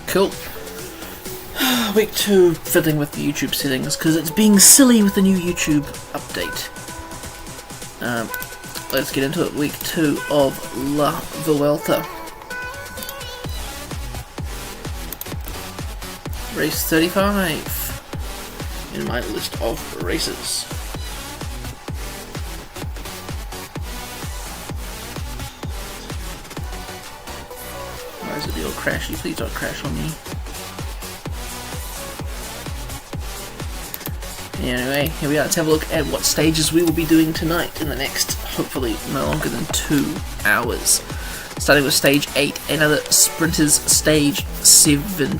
Cool. Week 2, fiddling with the YouTube settings, because it's being silly with the new YouTube update. Let's get into it. Week 2 of La Vuelta. Race 35 in my list of races. Why is it the old crashy? Please don't crash on me. Anyway, here we are. Let's have a look at what stages we will be doing tonight in the next, hopefully, no longer than 2 hours. Starting with stage 8, another sprinters stage,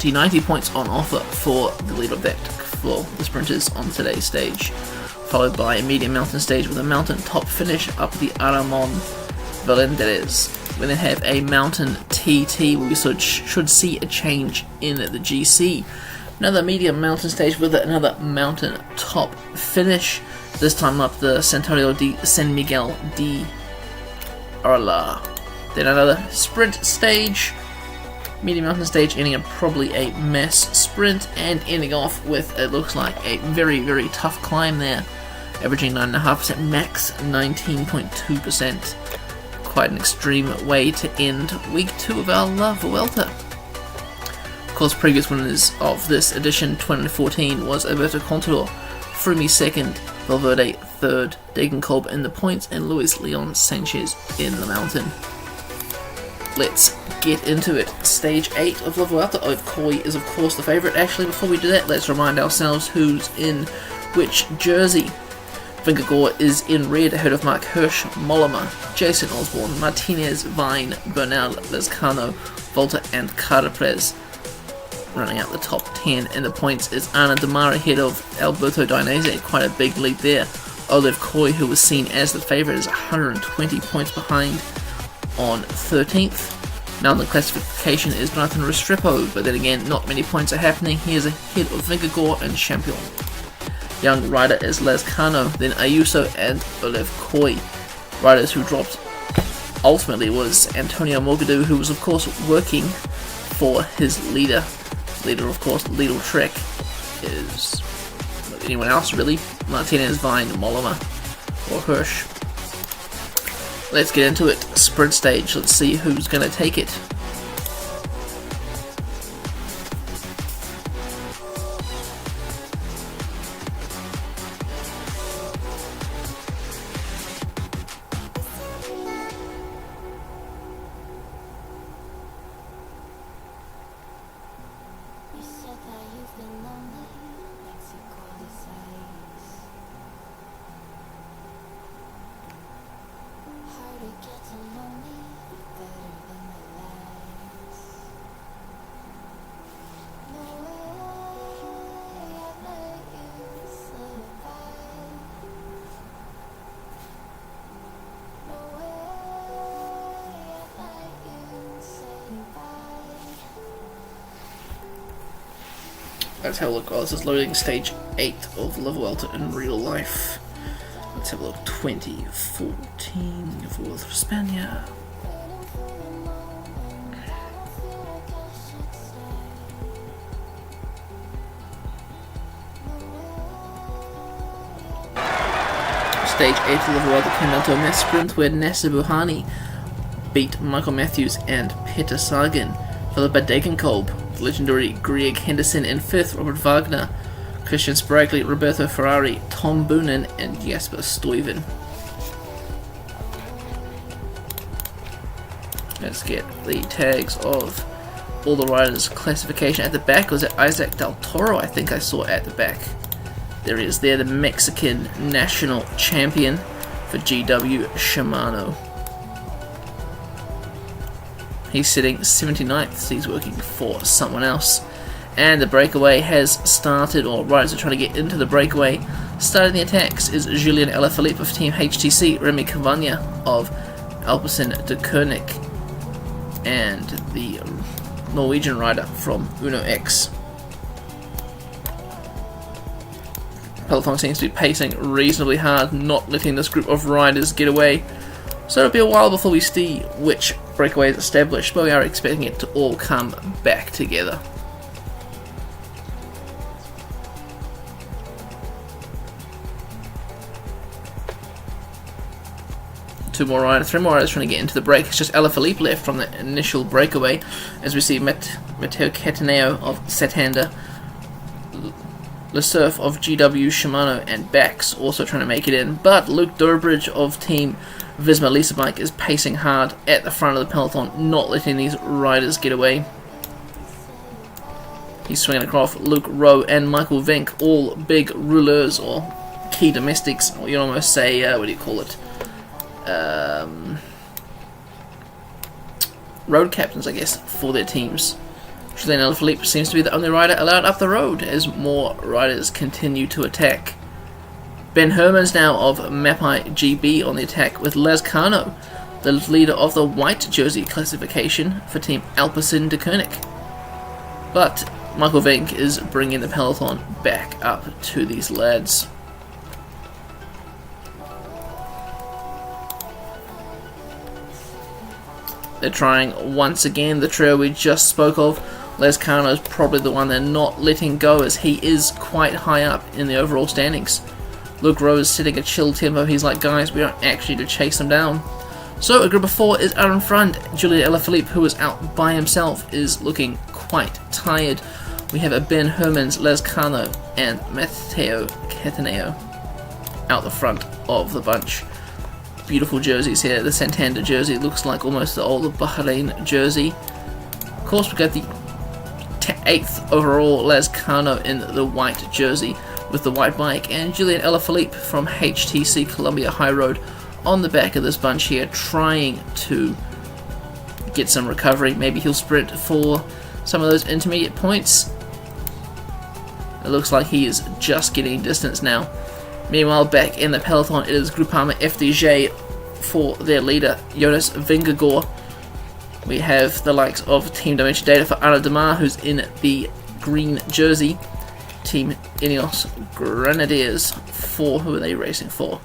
90 points on offer for the lead of that for the sprinters on today's stage. Followed by a medium mountain stage with a mountain top finish up the Aramon Valenderes. We then have a mountain TT where we should see a change in the GC. Another medium mountain stage with another mountain top finish, this time up the Santuario de San Miguel de Arla. Then another sprint stage, medium mountain stage ending in probably a mass sprint, and ending off with, it looks like, a very, very tough climb there, averaging 9.5%, max 19.2%. Quite an extreme way to end week 2 of our La Vuelta. Of course, previous winners of this edition, 2014, was Alberto Contador, Frumi second, Valverde third, Degenkolb in the points, and Luis Leon Sanchez in the mountain. Let's get into it. Stage 8 of La Vuelta. Koi is of course the favourite. Actually, before we do that, let's remind ourselves who's in which jersey. Vingegaard is in red ahead of Mark Hirsch, Mollema, Jason Osborne, Martinez, Vine, Bernal, Lezcano, Volta and Carapres. Running out the top 10 in the points is Ana Demar ahead of Alberto Dainese, quite a big lead there. Olive Koy, who was seen as the favourite, is 120 points behind on 13th. Now in the classification is Jonathan Restrepo, but then again, not many points are happening. He is ahead of Vingegaard and Champion. Young rider is Lezcano, then Ayuso and Olive Koy. Riders who dropped ultimately was Antonio Morgadou, who was of course working for his leader. Leader, of course, Lidl Trek is anyone else really. Martinez, Vine, Mollema, or Hirsch. Let's get into it. Sprint stage. Let's see who's going to take it. Let's have a look while this is loading. Stage 8 of La Vuelta in real life. Let's have a look. 2014 Vuelta of España. Stage 8 of La Vuelta came down to a mass sprint where Nasser Buhani beat Michael Matthews and Peter Sagan, followed by Degenkolb, legendary Greg Henderson in 5th, Robert Wagner, Christian Spragley, Roberto Ferrari, Tom Boonen, and Jasper Stuyven. Let's get the tags of all the riders' classification. At the back was it Isaac Del Toro, I think I saw at the back. There he is there, the Mexican national champion for GW Shimano. He's sitting 79th, so he's working for someone else. And the breakaway has started, or riders are trying to get into the breakaway. Starting the attacks is Julien Alaphilippe of Team HTC, Remy Cavagna of Alpecin de Koenig, and the Norwegian rider from Uno X. Peloton seems to be pacing reasonably hard, not letting this group of riders get away. So it'll be a while before we see which breakaway is established, but we are expecting it to all come back together. Three more riders trying to get into the break. It's just Alaphilippe left from the initial breakaway, as we see Matteo Cataneo of Santander, Le Surf of GW Shimano, and Bax also trying to make it in, but Luke Durbridge of Team Visma Lease Bike is pacing hard at the front of the peloton, not letting these riders get away. He's swinging across Luke Rowe and Michael Venk, all big rouleurs or key domestics, or you almost say, what do you call it? Road captains, I guess, for their teams. Julien Alaphilippe seems to be the only rider allowed up the road as more riders continue to attack. Ben Hermans now of Mapai GB on the attack with Lezcano, the leader of the white jersey classification for Team Alpecin de Koenig. But Michael Venk is bringing the peloton back up to these lads. They're trying once again the trio we just spoke of. Lezcano is probably the one they're not letting go, as he is quite high up in the overall standings. Luke Rowe is sitting a chill tempo. He's like, guys, we don't actually need to chase them down. So a group of 4 is out in front. Julien Alaphilippe, who is out by himself, is looking quite tired. We have a Ben Hermans, Lescano, and Matteo Cataneo out the front of the bunch. Beautiful jerseys here. The Santander jersey looks like almost the old Bahrain jersey. Of course, we got the 8th overall Lescano in the white jersey with the white bike, and Julian Alaphilippe from HTC Columbia High Road on the back of this bunch here, trying to get some recovery. Maybe he'll sprint for some of those intermediate points. It looks like he is just getting distance now. Meanwhile, back in the peloton, it is Groupama FDJ for their leader, Jonas Vingegaard. We have the likes of Team Dimension Data for Arnaud Demar, who's in the green jersey. Team Ineos Grenadiers for, who are they racing for?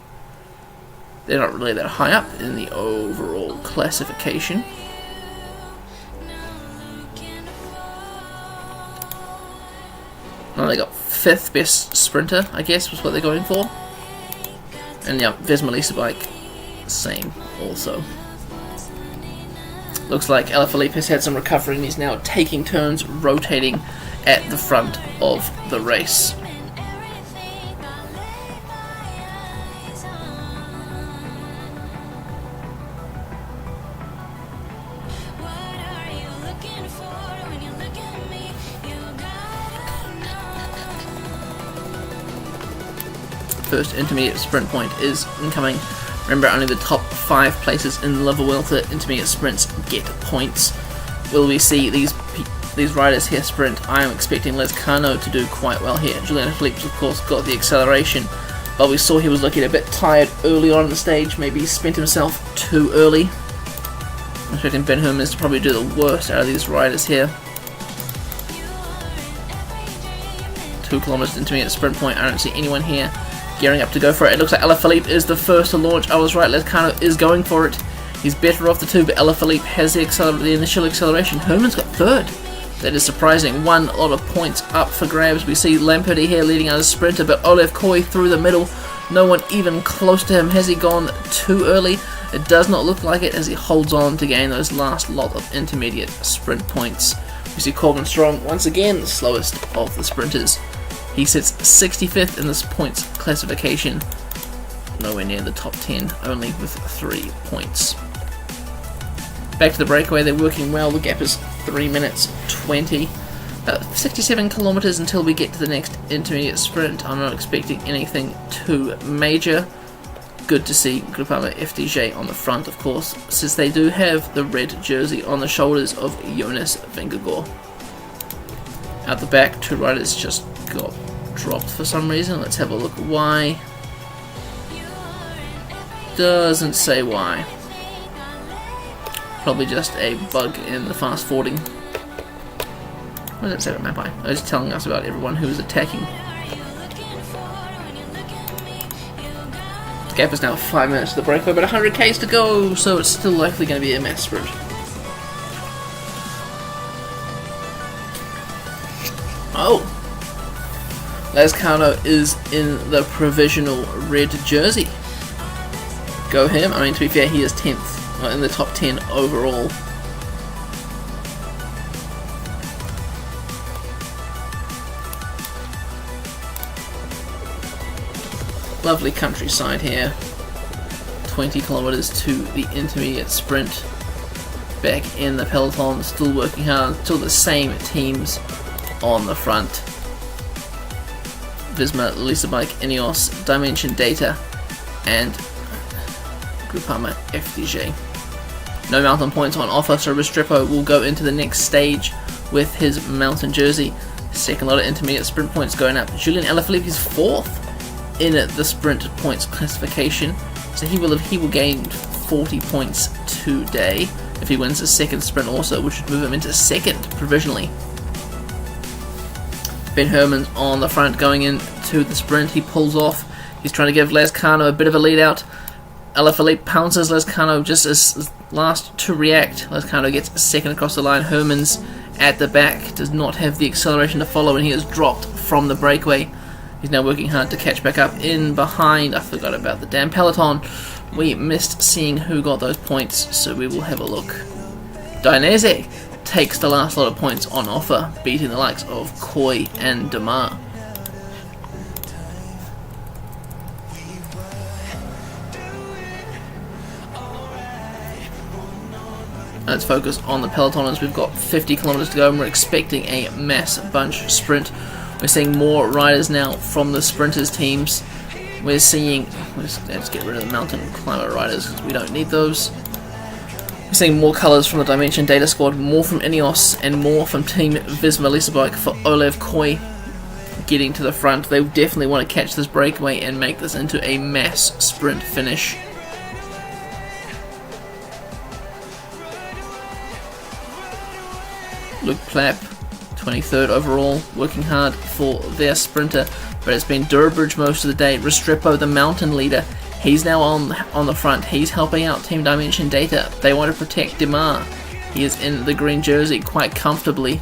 They're not really that high up in the overall classification. Well, they got 5th best sprinter, I guess, was what they're going for. And yeah, Vesma Lisa bike, same also. Looks like Alaphilippe has had some recovery and he's now taking turns rotating at the front of the race. First intermediate sprint point is incoming. Remember, only the top 5 places in the Vuelta intermediate sprints get points. Will we see these riders here sprint? I am expecting Lescano to do quite well here. Julian Philippe, of course, got the acceleration, but we saw he was looking a bit tired early on in the stage. Maybe he spent himself too early. I'm expecting Ben Hermans to probably do the worst out of these riders here. 2 kilometers intermediate sprint point. I don't see anyone here gearing up to go for it. It looks like Alaphilippe is the first to launch. I was right, Lescano is going for it. He's better off the 2, but Alaphilippe has the initial acceleration. Hermans got 3rd. That is surprising. One lot of points up for grabs. We see Lamperty here leading out as sprinter, but Olev Koy through the middle. No one even close to him. Has he gone too early? It does not look like it, as he holds on to gain those last lot of intermediate sprint points. We see Corbin Strong once again the slowest of the sprinters. He sits 65th in this points classification, nowhere near the top 10, only with 3 points. Back to the breakaway, they're working well. The gap is 3 minutes 20. 67 kilometers until we get to the next intermediate sprint. I'm not expecting anything too major. Good to see Groupama FDJ on the front, of course, since they do have the red jersey on the shoulders of Jonas Vingegaard. Out the back, 2 riders just got dropped for some reason. Let's have a look why. Doesn't say why. Probably just a bug in the fast forwarding. What does that say about map? It's telling us about everyone who is attacking. The gap is now 5 minutes to the breakaway, but 100 k's to go, so it's still likely going to be a mass sprint. Oh! Lescano is in the provisional red jersey. Go him. I mean, to be fair, he is 10th in the top 10 overall. Lovely countryside here. 20 kilometers to the intermediate sprint. Back in the peloton, still working hard. Still the same teams on the front. Visma, Lisa Bike, Ineos, Dimension Data, and Groupama FDJ. No mountain points on offer, so Restrepo will go into the next stage with his mountain jersey. Second lot of intermediate sprint points going up. Julian Alaphilippe is 4th in the sprint points classification, so he will gain 40 points today if he wins the second sprint also, which would move him into 2nd provisionally. Ben Hermans on the front going into the sprint. He pulls off. He's trying to give Lescano a bit of a lead out. Alaphilippe pounces Lescano just as last to react. Lescano gets 2nd across the line. Hermans at the back does not have the acceleration to follow, and he is dropped from the breakaway. He's now working hard to catch back up in behind. I forgot about the damn peloton. We missed seeing who got those points, so we will have a look. Dainese takes the last lot of points on offer, beating the likes of Coy and Demar. Let's focus on the peloton as we've got 50 kilometers to go and we're expecting a mass bunch sprint. We're seeing more riders now from the sprinters teams. We're seeing, let's get rid of the mountain climber riders because we don't need those. We're seeing more colours from the Dimension Data squad, more from Ineos and more from Team Visma Lease Bike for Olev Coy getting to the front. They definitely want to catch this breakaway and make this into a mass sprint finish. Luke Plapp, 23rd overall, working hard for their sprinter, but it's been Durbridge most of the day. Restrepo, the mountain leader, he's now on the front. He's helping out Team Dimension Data. They want to protect Demar. He is in the green jersey quite comfortably,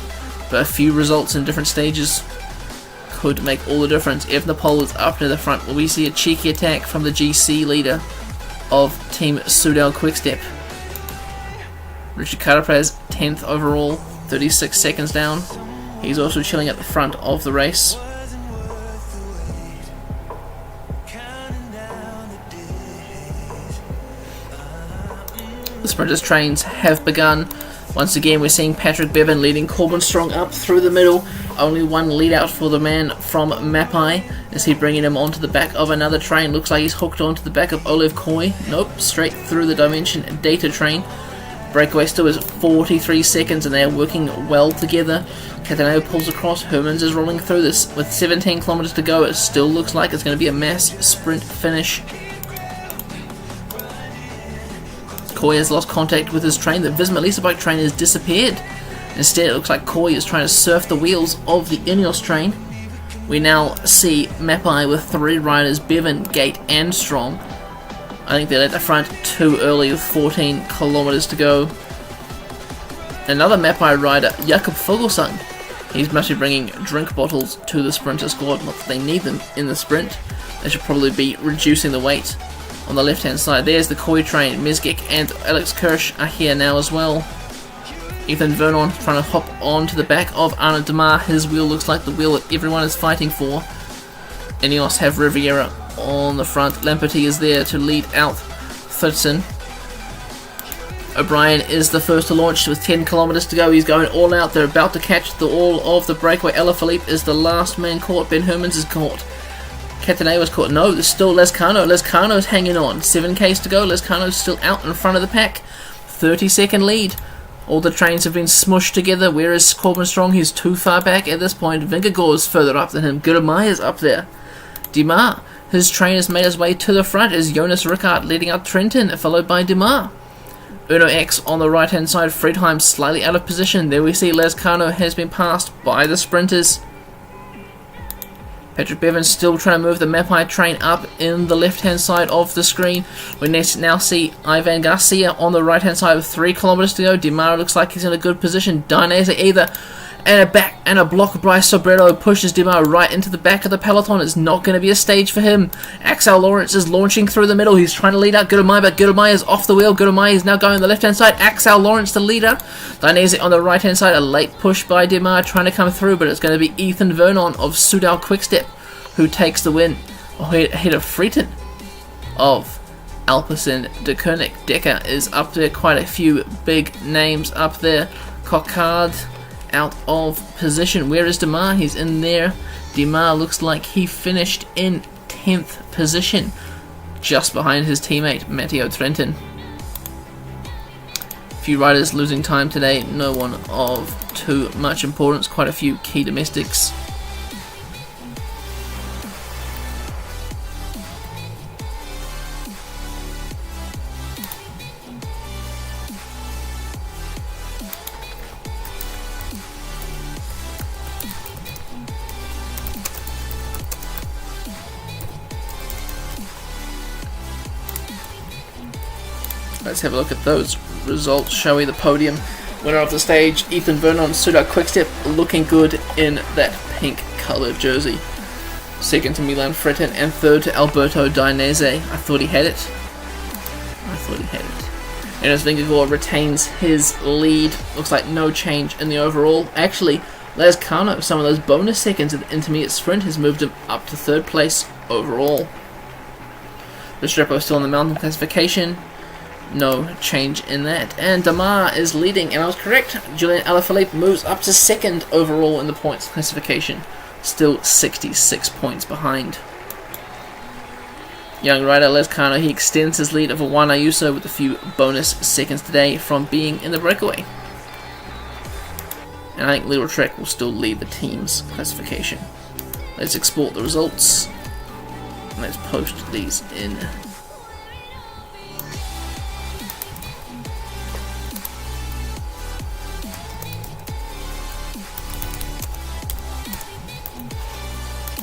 but a few results in different stages could make all the difference. If Nepal is up near the front, will we see a cheeky attack from the GC leader of Team Soudal Quickstep? Richard Carapaz, 10th overall, 36 seconds down. He's also chilling at the front of the race. The sprinters' trains have begun. Once again, we're seeing Patrick Bevan leading Corbin Strong up through the middle. Only one lead out for the man from Mapai. Is he bringing him onto the back of another train? Looks like he's hooked onto the back of Olev Coy. Nope, straight through the Dimension Data train. Breakaway still is 43 seconds and they are working well together. Cataneo pulls across, Hermans is rolling through this. With 17 kilometers to go, it still looks like it's going to be a mass sprint finish. Coy has lost contact with his train. The Visma Lease Bike train has disappeared. Instead, it looks like Coy is trying to surf the wheels of the Ineos train. We now see Mapai with 3 riders, Bevan, Gate and Strong. I think they let the front too early with 14 kilometers to go. Another Mapai rider, Jakob Fogelsang. He's must be bringing drink bottles to the sprinter squad. Not that they need them in the sprint. They should probably be reducing the weight. On the left hand side, there's the Coy train. Mezgec and Alex Kirsch are here now as well. Ethan Vernon trying to hop onto the back of Arnaud Demar. His wheel looks like the wheel that everyone is fighting for. Ineos have Riviera on the front. Lamperty is there to lead out Thudson. O'Brien is the first to launch with 10 kilometers to go. He's going all out. They're about to catch the all of the breakaway. Alaphilippe is the last man caught. Ben Hermans is caught. Cataneo was caught. No, there's still Lescano. Lescano's hanging on. 7Ks to go. Lescano's still out in front of the pack. 30-second lead. All the trains have been smushed together. Where is Corbin Strong? He's too far back at this point. Vingegaard's further up than him. Gurumaya's up there. Demar, his train has made his way to the front as Jonas Rickard leading out Trentin, followed by Demar. Uno X on the right hand side. Friedheim slightly out of position. There we see Lescano has been passed by the sprinters. Patrick Bevan still trying to move the Mapai train up in the left hand side of the screen. We now see Ivan Garcia on the right hand side with 3 kilometers to go. Demar looks like he's in a good position. Dainese either. And a block by Sobredo pushes Demar right into the back of the peloton. It's not going to be a stage for him. Axel Lawrence is launching through the middle. He's trying to lead out Gurumai, but Gurumai is off the wheel. Gurumai is now going on the left hand side. Axel Lawrence the leader. Dainese on the right hand side. A late push by Demar trying to come through, but it's going to be Ethan Vernon of Soudal Quickstep who takes the win. Ahead of Frieten of Alpecin de Koenig. Decker is up there. Quite a few big names up there. Cockard out of position. Where is Demar? He's in there. Demar looks like he finished in 10th position, just behind his teammate Matteo Trentin. A few riders losing time today, no one of too much importance, quite a few key domestics. Let's have a look at those results, shall we? The podium winner of the stage, Ethan Vernon, Soudal Quickstep, looking good in that pink coloured jersey. Second to Milan Frieten and third to Alberto Dainese. I thought he had it. And as Vingagor retains his lead, looks like no change in the overall. Actually, Lescano, some of those bonus seconds of the intermediate sprint has moved him up to 3rd place overall. Restrepo still in the mountain classification. No change in that. And Damar is leading, and I was correct. Julian Alaphilippe moves up to 2nd overall in the points classification. Still 66 points behind. Young rider Lescano, he extends his lead over Juan Ayuso with a few bonus seconds today from being in the breakaway. And I think Little Trek will still lead the team's classification. Let's export the results. And let's post these in.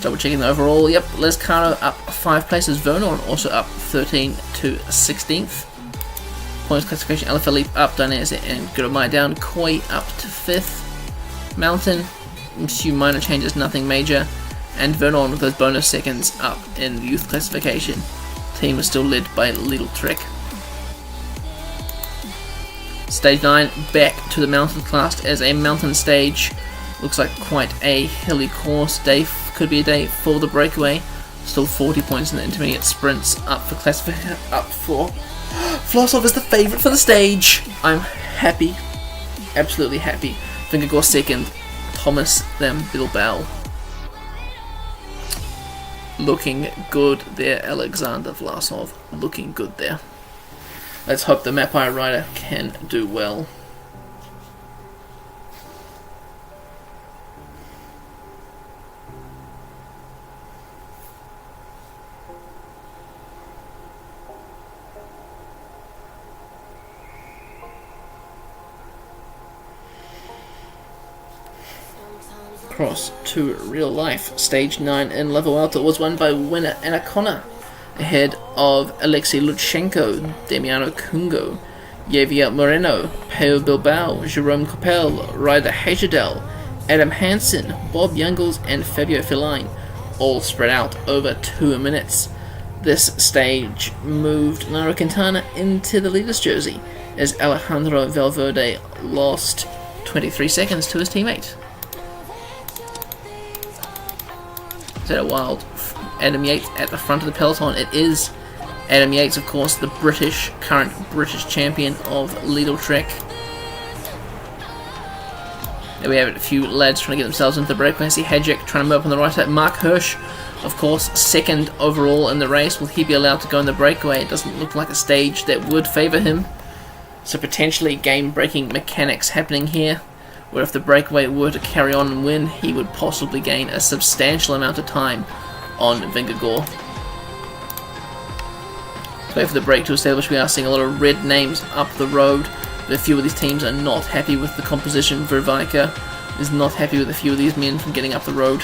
Double checking the overall. Yep, Lescano up 5 places. Vernon also up 13 to 16th. Points classification. Alaphilippe up. Dainese and Giromai down. Koi up to 5th. Mountain, a few minor changes, nothing major. And Vernon with those bonus seconds up in the youth classification. Team is still led by Little Trek. Stage 9 back to the mountain class as a mountain stage. Looks like quite a hilly course. Day could be a day for the breakaway. Still 40 points in the intermediate sprints. Up for classification. Up for Vlasov is the favourite for the stage. I'm happy, absolutely happy. Vingagor 2nd. Thomas then Bilbao. Looking good there, Alexander Vlasov. Looking good there. Let's hope the Mapai rider can do well. Cross to real life. Stage 9 in La Vuelta was won by winner Anacona, ahead of Alexei Lutsenko, Damiano Kungo, Javier Moreno, Peo Bilbao, Jerome Coppel, Ryder Hagedal, Adam Hansen, Bob Youngles and Fabio Feline, all spread out over 2 minutes. This stage moved Nairo Quintana into the leader's jersey as Alejandro Valverde lost 23 seconds to his teammate. Is that a wild Adam Yates at the front of the peloton? It is Adam Yates, of course, the current British champion of Lidl Trek. There we have it, a few lads trying to get themselves into the breakaway. I see Hadjic trying to move up on the right side. Mark Hirsch, of course, 2nd overall in the race. Will he be allowed to go in the breakaway? It doesn't look like a stage that would favour him. So potentially game-breaking mechanics happening here, where if the breakaway were to carry on and win, he would possibly gain a substantial amount of time on Vingagor. Let's wait for the break to establish. We are seeing a lot of red names up the road, but a few of these teams are not happy with the composition. Vervaika is not happy with a few of these men from getting up the road.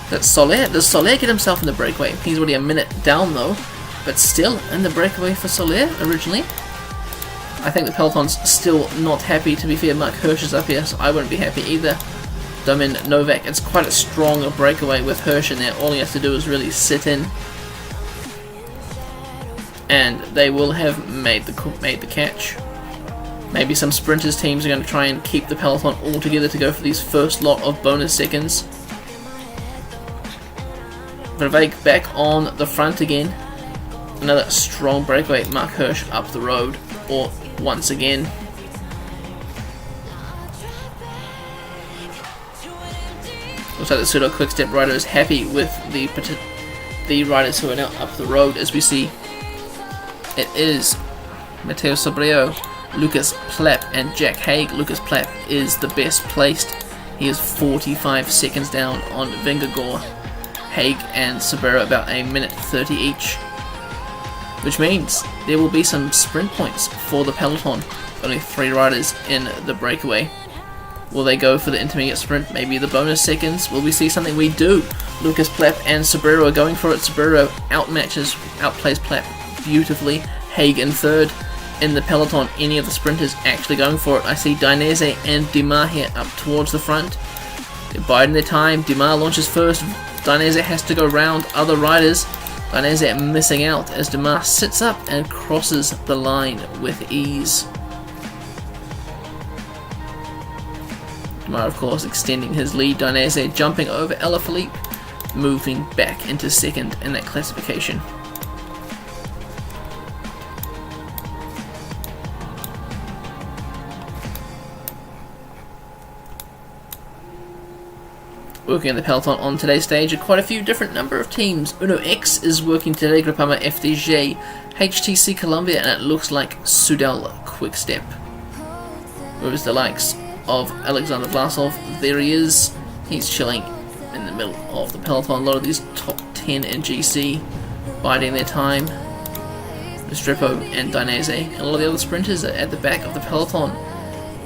That's Soler. Does Soler get himself in the breakaway? He's already a minute down though, but still in the breakaway for Soler originally. I think the peloton's still not happy. To be fair, Mark Hirsch is up here, so I wouldn't be happy either. Domin Novak, it's quite a strong breakaway with Hirsch in there. All he has to do is really sit in, and they will have made the catch. Maybe some sprinters teams are going to try and keep the peloton all together to go for these first lot of bonus seconds. Vervaek back on the front again. Another strong breakaway. Mark Hirsch up the road, or once again. Looks like the pseudo quick-step rider is happy with the riders who are now up the road. As we see, it is Matteo Sobrero, Lucas Plapp, and Jack Haig. Lucas Plapp is the best placed. He is 45 seconds down on Vingagor. Haig and Sobrero about a minute 30 each, which means there will be some sprint points for the peloton. Only 3 riders in the breakaway. Will they go for the intermediate sprint? Maybe the bonus seconds? Will we see something? We do. Lucas Plapp and Sobrero are going for it. Sobrero outplays Plapp beautifully. Haig in 3rd. In the peloton, any of the sprinters actually going for it. I see Dainese and Dimar here up towards the front. They're biding their time. Dimar launches first. Dainese has to go round other riders. Dainese missing out as Dumas sits up and crosses the line with ease. Dumas, of course, extending his lead. Dainese jumping over Alaphilippe, moving back into second in that classification. Working in the peloton on today's stage are quite a few different number of teams. Uno X is working today, Groupama FDJ, HTC Columbia, and it looks like Soudal Quickstep. Whereas the likes of Alexander Vlasov, there he is. He's chilling in the middle of the peloton. A lot of these top 10 in GC biding their time. Restrepo and Dainese, and a lot of the other sprinters are at the back of the peloton.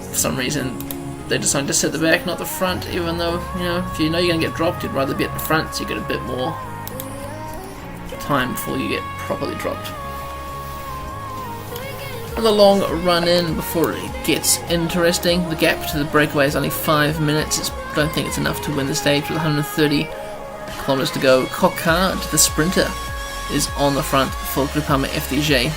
For some reason, they decided to sit at the back, not the front, even though, if you know you're going to get dropped, you'd rather be at the front so you get a bit more time before you get properly dropped. And the long run in before it gets interesting. The gap to the breakaway is only 5 minutes. I don't think it's enough to win the stage with 130 kilometers to go. Coquard, the sprinter, is on the front for Groupama FDJ.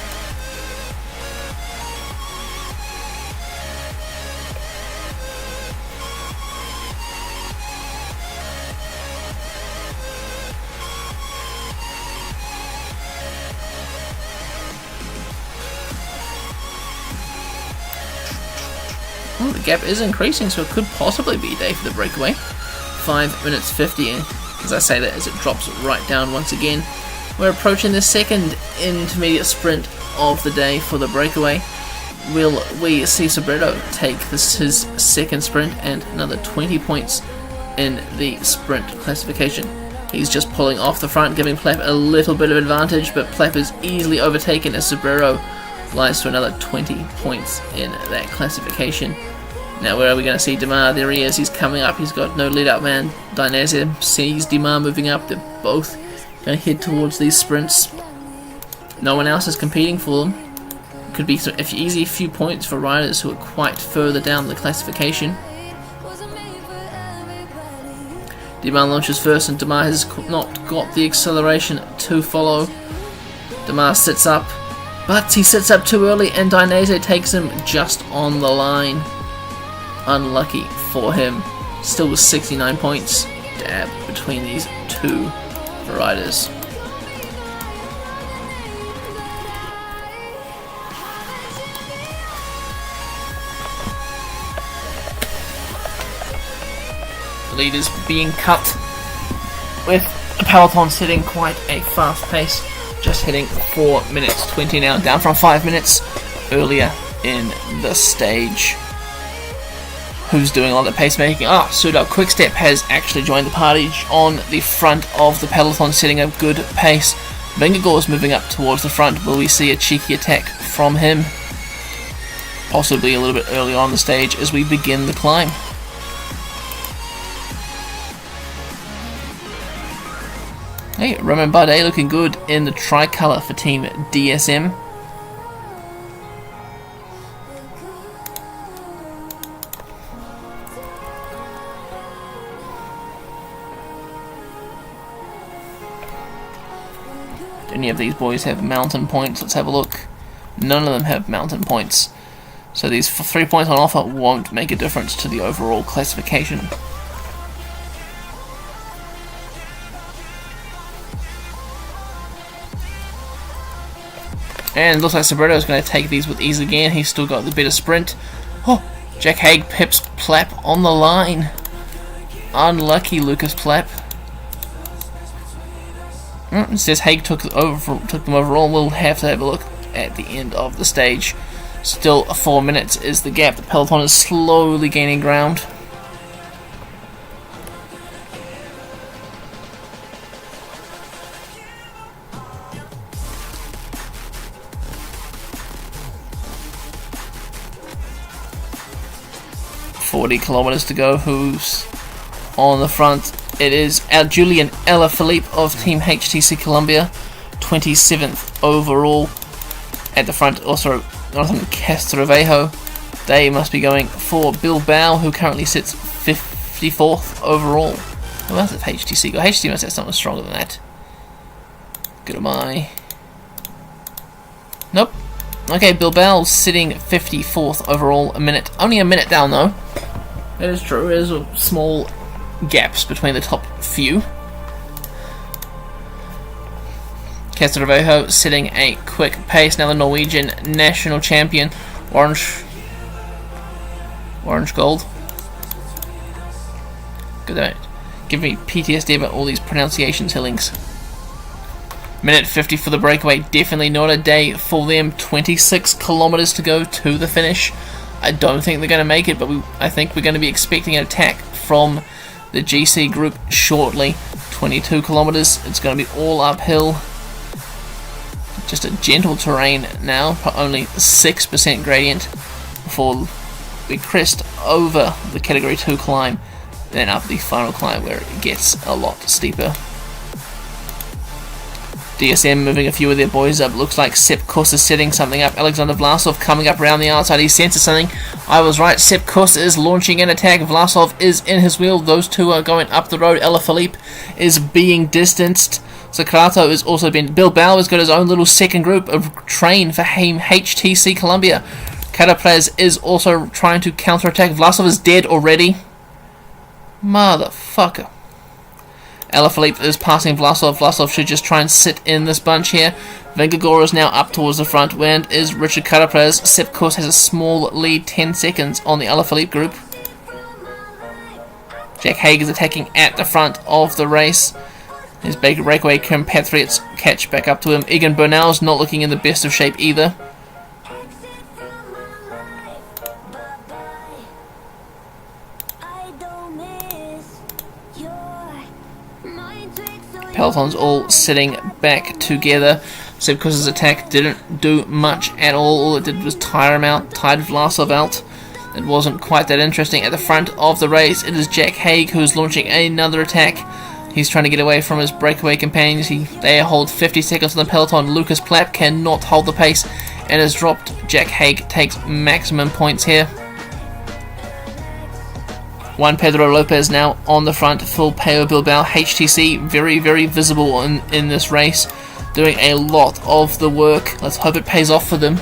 Oh, the gap is increasing, so it could possibly be a day for the breakaway. 5 minutes 50, as I say that as it drops right down once again. We're approaching the second intermediate sprint of the day for the breakaway. Will we see Sobredo take his second sprint and another 20 points in the sprint classification? He's just pulling off the front, giving Plep a little bit of advantage, but Plep is easily overtaken as Sobredo flies to another 20 points in that classification. Now where are we going to see Dumas? There he is, he's coming up, he's got no lead up man. Dainese sees Dumas moving up, they're both going to head towards these sprints. No one else is competing for them. Could be some easy few points for riders who are quite further down the classification. Dumas launches first and Dumas has not got the acceleration to follow. Dumas sits up, but he sits up too early and Dainese takes him just on the line. Unlucky for him. Still with 69 points. Dab between these two riders. The lead is being cut with the peloton setting quite a fast pace. Just hitting 4 minutes 20 now, down from 5 minutes earlier in the stage. Who's doing all the pacemaking? Soudal Quickstep has actually joined the party on the front of the peloton, setting a good pace. Vingegaard's moving up towards the front. Will we see a cheeky attack from him? Possibly a little bit earlier on the stage as we begin the climb. Hey, Romain Bardet looking good in the tricolour for Team DSM. Do any of these boys have mountain points? Let's have a look. None of them have mountain points. So these 3 points on offer won't make a difference to the overall classification. And it looks like Sobredo is going to take these with ease again. He's still got the better sprint. Oh, Jack Haig pips Plap on the line. Unlucky Lucas Plap. It says Haig took them overall. We'll have to have a look at the end of the stage. Still 4 minutes is the gap. The peloton is slowly gaining ground. .40 to go. Who's on the front? It is Julian Alaphilippe of Team HTC Columbia, 27th overall at the front. Also, Jonathan Castrovejo. They must be going for Bilbao, who currently sits 54th overall. What else has HTC got? HTC must have something stronger than that. Goodbye. Nope. Okay, Bilbao's sitting 54th overall, only a minute down though. That is true, there's small gaps between the top few. Castrovejo sitting a quick pace, now the Norwegian national champion, orange gold. Good night. Give me PTSD about all these pronunciations, Hillings. Minute 50 for the breakaway, definitely not a day for them. 26 kilometers to go to the finish. I don't think they're going to make it, but I think we're going to be expecting an attack from the GC group shortly. 22 kilometers, it's going to be all uphill. Just a gentle terrain now, only 6% gradient before we crest over the category 2 climb, then up the final climb where it gets a lot steeper. DSM moving a few of their boys up. Looks like Sepp Kuss is setting something up. Alexander Vlasov coming up around the outside. He senses something. I was right. Sepp Kuss is launching an attack. Vlasov is in his wheel. Those two are going up the road. Alaphilippe is being distanced. Socrato is also been... Bilbao has got his own little second group of train for HTC Columbia. Carapaz is also trying to counterattack. Vlasov is dead already. Motherfucker. Alaphilippe is passing Vlasov. Vlasov should just try and sit in this bunch here. Vingegaard is now up towards the front. And is Richard Carapaz. Sepp Kuss has a small lead, 10 seconds on the Alaphilippe group. Jack Haig is attacking at the front of the race. His breakaway compatriots catch back up to him. Egan Bernal's not looking in the best of shape either. Peloton's all sitting back together. Sepp Kuss's attack didn't do much at all. All it did was tire him out, tired Vlasov out. It wasn't quite that interesting. At the front of the race, it is Jack Haig who's launching another attack. He's trying to get away from his breakaway companions. They hold 50 seconds on the peloton. Lucas Plapp cannot hold the pace and is dropped. Jack Haig takes maximum points here. Juan Pedro Lopez now on the front, full Peo Bilbao. HTC very, very visible in this race, doing a lot of the work. Let's hope it pays off for them.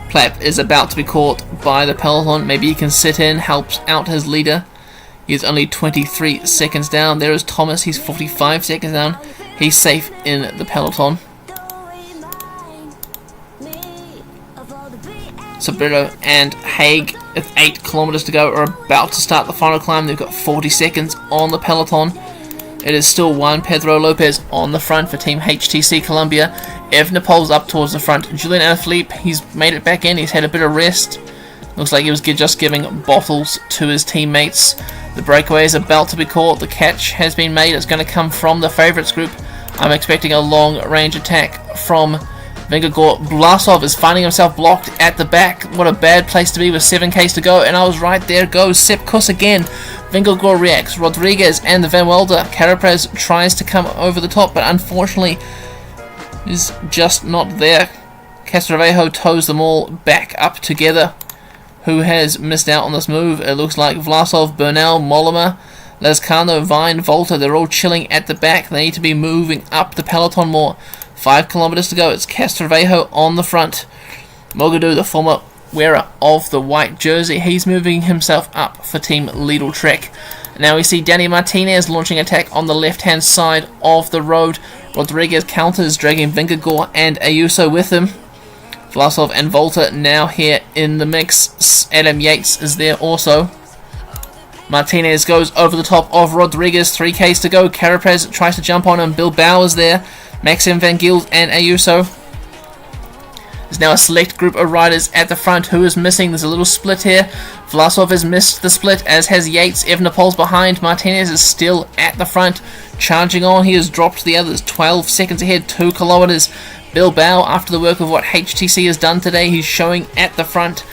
Plapp is about to be caught by the peloton. Maybe he can sit in, helps out his leader. He's only 23 seconds down. There is Thomas, he's 45 seconds down. He's safe in the peloton. Sobrero and Haig, with 8 kilometers to go, are about to start the final climb. They've got 40 seconds on the peloton. It is still Juan Pedro Lopez on the front for Team HTC Columbia. Evenepoel's up towards the front. Julian Alaphilippe, he's made it back in. He's had a bit of rest. Looks like he was just giving bottles to his teammates. The breakaway is about to be caught. The catch has been made. It's going to come from the favourites group. I'm expecting a long-range attack from Vingegaard. Vlasov is finding himself blocked at the back. What a bad place to be with 7Ks to go. And I was right, there goes Sepp Kuss again. Vingegaard reacts. Rodriguez and the Van Welder. Carapaz tries to come over the top, but unfortunately is just not there. Castrovejo tows them all back up together. Who has missed out on this move? It looks like Vlasov, Bernal, Mollema, Lescano, Vine, Volta. They're all chilling at the back. They need to be moving up the peloton more. 5 kilometers to go. It's Castrovejo on the front. Mogadou, the former wearer of the white jersey, he's moving himself up for Team Lidl Trek. Now we see Danny Martinez launching attack on the left-hand side of the road. Rodriguez counters, dragging Vingegaard and Ayuso with him. Vlasov and Volta now here in the mix. Adam Yates is there also. Martinez goes over the top of Rodriguez. 3Ks to go. Carapaz tries to jump on him. Bilbao is there. Maxim Van Giel and Ayuso. There's now a select group of riders at the front. Who is missing? There's a little split here. Vlasov has missed the split, as has Yates. Evenepoel's behind. Martinez is still at the front. Charging on. He has dropped the others. 12 seconds ahead. 2 kilometers. Bilbao, after the work of what HTC has done today, he's showing at the front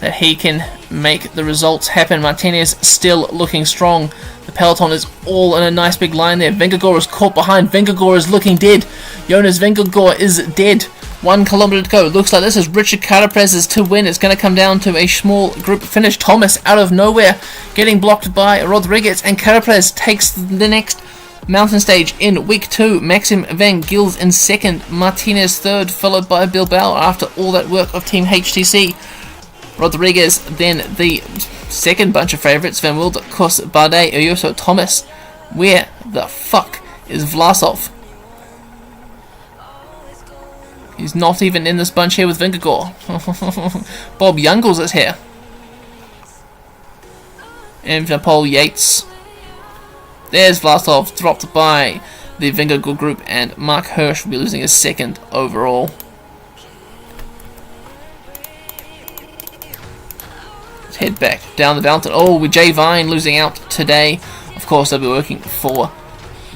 that he can make the results happen. Martinez still looking strong. The peloton is all in a nice big line there. Vingegaard is caught behind. Vingegaard is looking dead. Jonas Vingegaard is dead. 1 kilometer to go. Looks like this is Richard Carapaz's to win. It's going to come down to a small group finish. Thomas out of nowhere getting blocked by Rodriguez, and Carapaz takes the next mountain stage in week 2. Maxim Van Gils in second, Martinez third, followed by Bilbao after all that work of Team HTC. Rodriguez then the second bunch of favourites, Van Wilde, Kos, Bardet, Ayuso, Thomas. Where the fuck is Vlasov? He's not even in this bunch here with Vingegaard. Bob Jungels is here. And Paul Yates. There's Vlasov, dropped by the Vingegaard group, and Mark Hirsch will be losing his second overall. Let's head back down the mountain. Oh, with Jay Vine losing out today. Of course, they'll be working for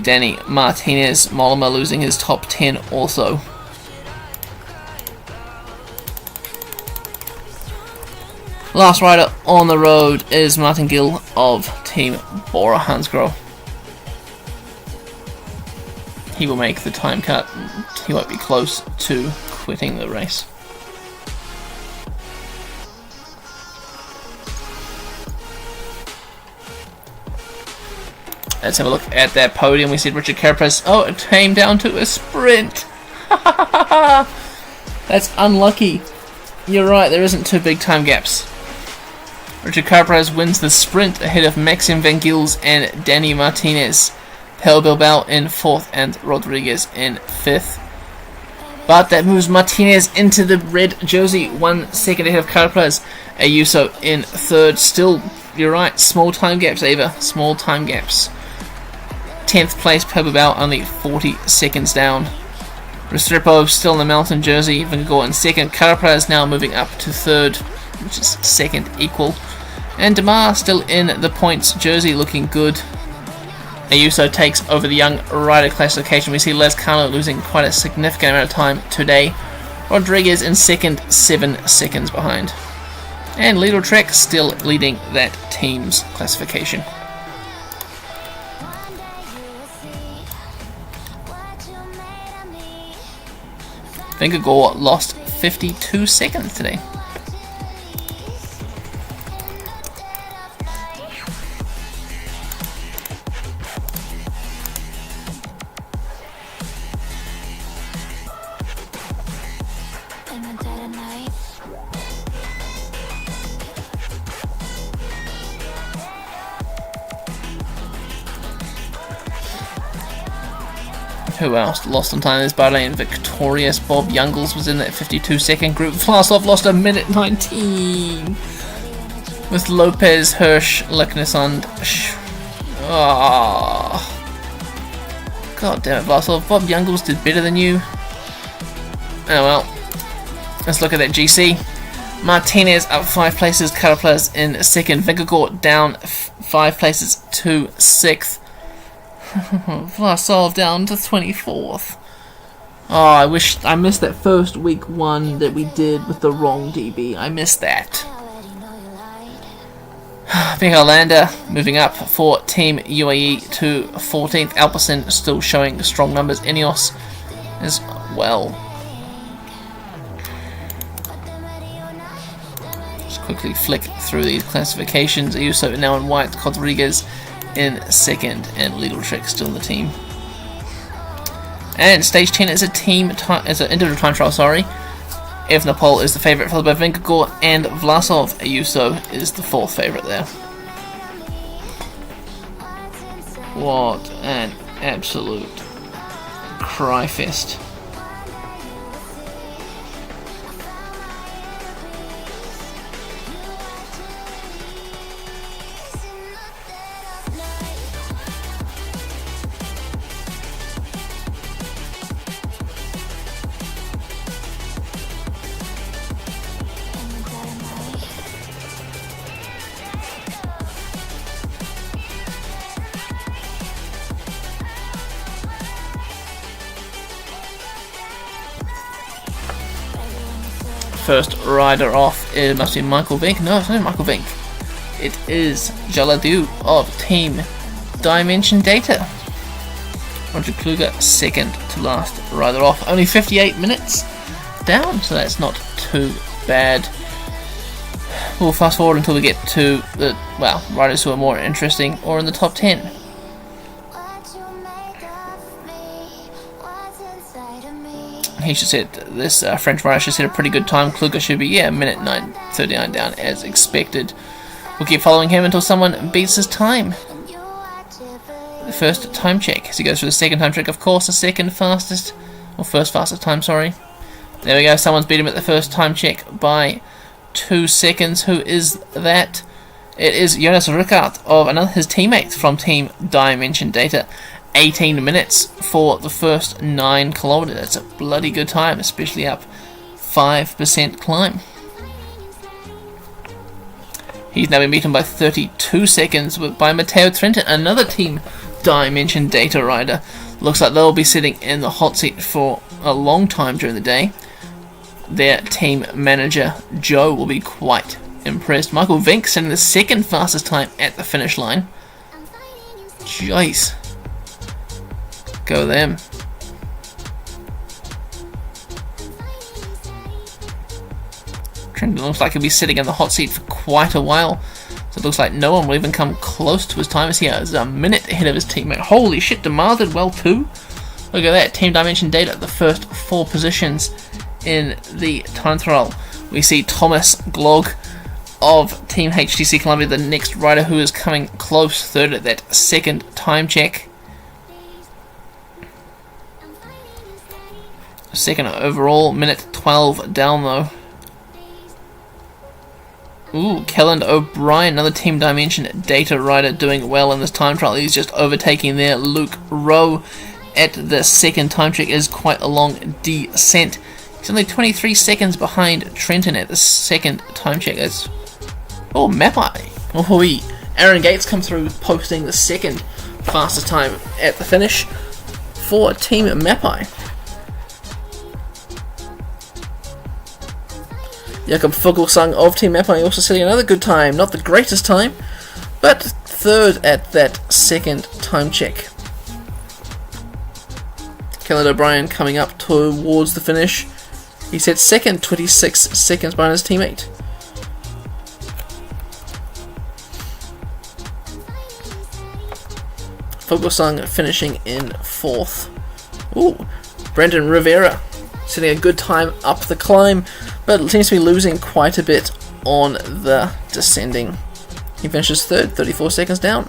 Danny Martinez. Mollema losing his top 10 also. Last rider on the road is Martin Gill of Team Bora Hansgrohe. He will make the time cut. He won't be close to quitting the race. Let's have a look at that podium. We see Richard Carapaz. Oh, it came down to a sprint. That's unlucky. You're right, there isn't 2 big time gaps. Richard Carapaz wins the sprint ahead of Maxim Van Gils and Danny Martinez. Pel Bilbao in 4th and Rodriguez in 5th. But that moves Martinez into the red jersey, 1 second ahead of Carapaz. Ayuso in 3rd. Still, you're right, small time gaps, Ava. Small time gaps. 10th place, Pel Bilbao, only 40 seconds down. Restrepo still in the mountain jersey, Vingegaard in 2nd. Carapaz now moving up to 3rd, which is 2nd equal. And Demar still in the points jersey, looking good. Ayuso takes over the young rider classification. We see Les Cano losing quite a significant amount of time today. Rodriguez in 2nd, 7 seconds behind. And Lidl Trek still leading that team's classification. Vingegaard lost 52 seconds today. Who else lost on time? There's Bardet and Victorious. Bob Jungels was in that 52-second group. Vlasov lost a minute 19. With Lopez, Hirsch, Leknesund. God damn it, Vlasov. Bob Jungels did better than you. Oh well. Let's look at that GC. Martinez up 5 places. Carapaz in 2nd. Vingegaard down 5 places to 6th. Vlasov down to 24th. Oh, I wish I missed that first week 1 that we did with the wrong DB. I missed that. Michael Landa moving up for Team UAE to 14th. Alpecin still showing strong numbers. Ineos as well. Just quickly flick through these classifications. Ayuso now in white. Rodriguez in 2nd, and Legal Trick still in the team. And stage 10 is an individual time trial. Evenepoel is the favourite, followed by Vingegaard and Vlasov. Ayuso is the 4th favourite there. What an absolute cry fest. First rider off, it must be Michael Vink. No, it's not Michael Vink. It is Jaladu of Team Dimension Data. Roger Kluger, 2nd to last rider off. Only 58 minutes. down, so that's not too bad. We'll fast forward until we get to the, well, riders who are more interesting or in the top 10. He should set this French rider should set a pretty good time. Kluger should be, yeah, minute 9:39 down as expected. We'll keep following him until someone beats his time. The first time check as he goes through the second time check. Of course, the second fastest, or first fastest time, sorry. There we go. Someone's beat him at the first time check by 2 seconds. Who is that? It is Jonas Rickaert of his teammate from Team Dimension Data. 18 minutes for the first 9 kilometers. That's a bloody good time, especially up 5% climb. He's now been beaten by 32 seconds by Matteo Trentin, another Team Dimension Data rider. Looks like they'll be sitting in the hot seat for a long time during the day. Their team manager, Joe, will be quite impressed. Michael Vink setting the second fastest time at the finish line. Jeez. Go them. Trenton looks like he'll be sitting in the hot seat for quite a while. So it looks like no one will even come close to his time as he is a minute ahead of his teammate. Holy shit, Demar did well too. Look at that. Team Dimension Data, the first 4 positions in the time trial. We see Thomas Glog of Team HTC Columbia, the next rider who is coming close, third at that second time check. Second overall, minute 12 down though. Ooh, Kelland O'Brien, another Team Dimension Data rider doing well in this time trial. He's just overtaking there. Luke Rowe at the second time check is quite a long descent. He's only 23 seconds behind Trenton at the second time check. That's... Oh, Mapai. Oh, Aaron Gates come through posting the second fastest time at the finish for Team Mapai. Jakob Fuglsang of Team Mapai also setting another good time. Not the greatest time, but third at that second time check. Kelland O'Brien coming up towards the finish. He set second, 26 seconds behind his teammate. Fuglsang finishing in 4th. Ooh, Brendan Rivera setting a good time up the climb, but seems to be losing quite a bit on the descending. He finishes 3rd, 34 seconds down.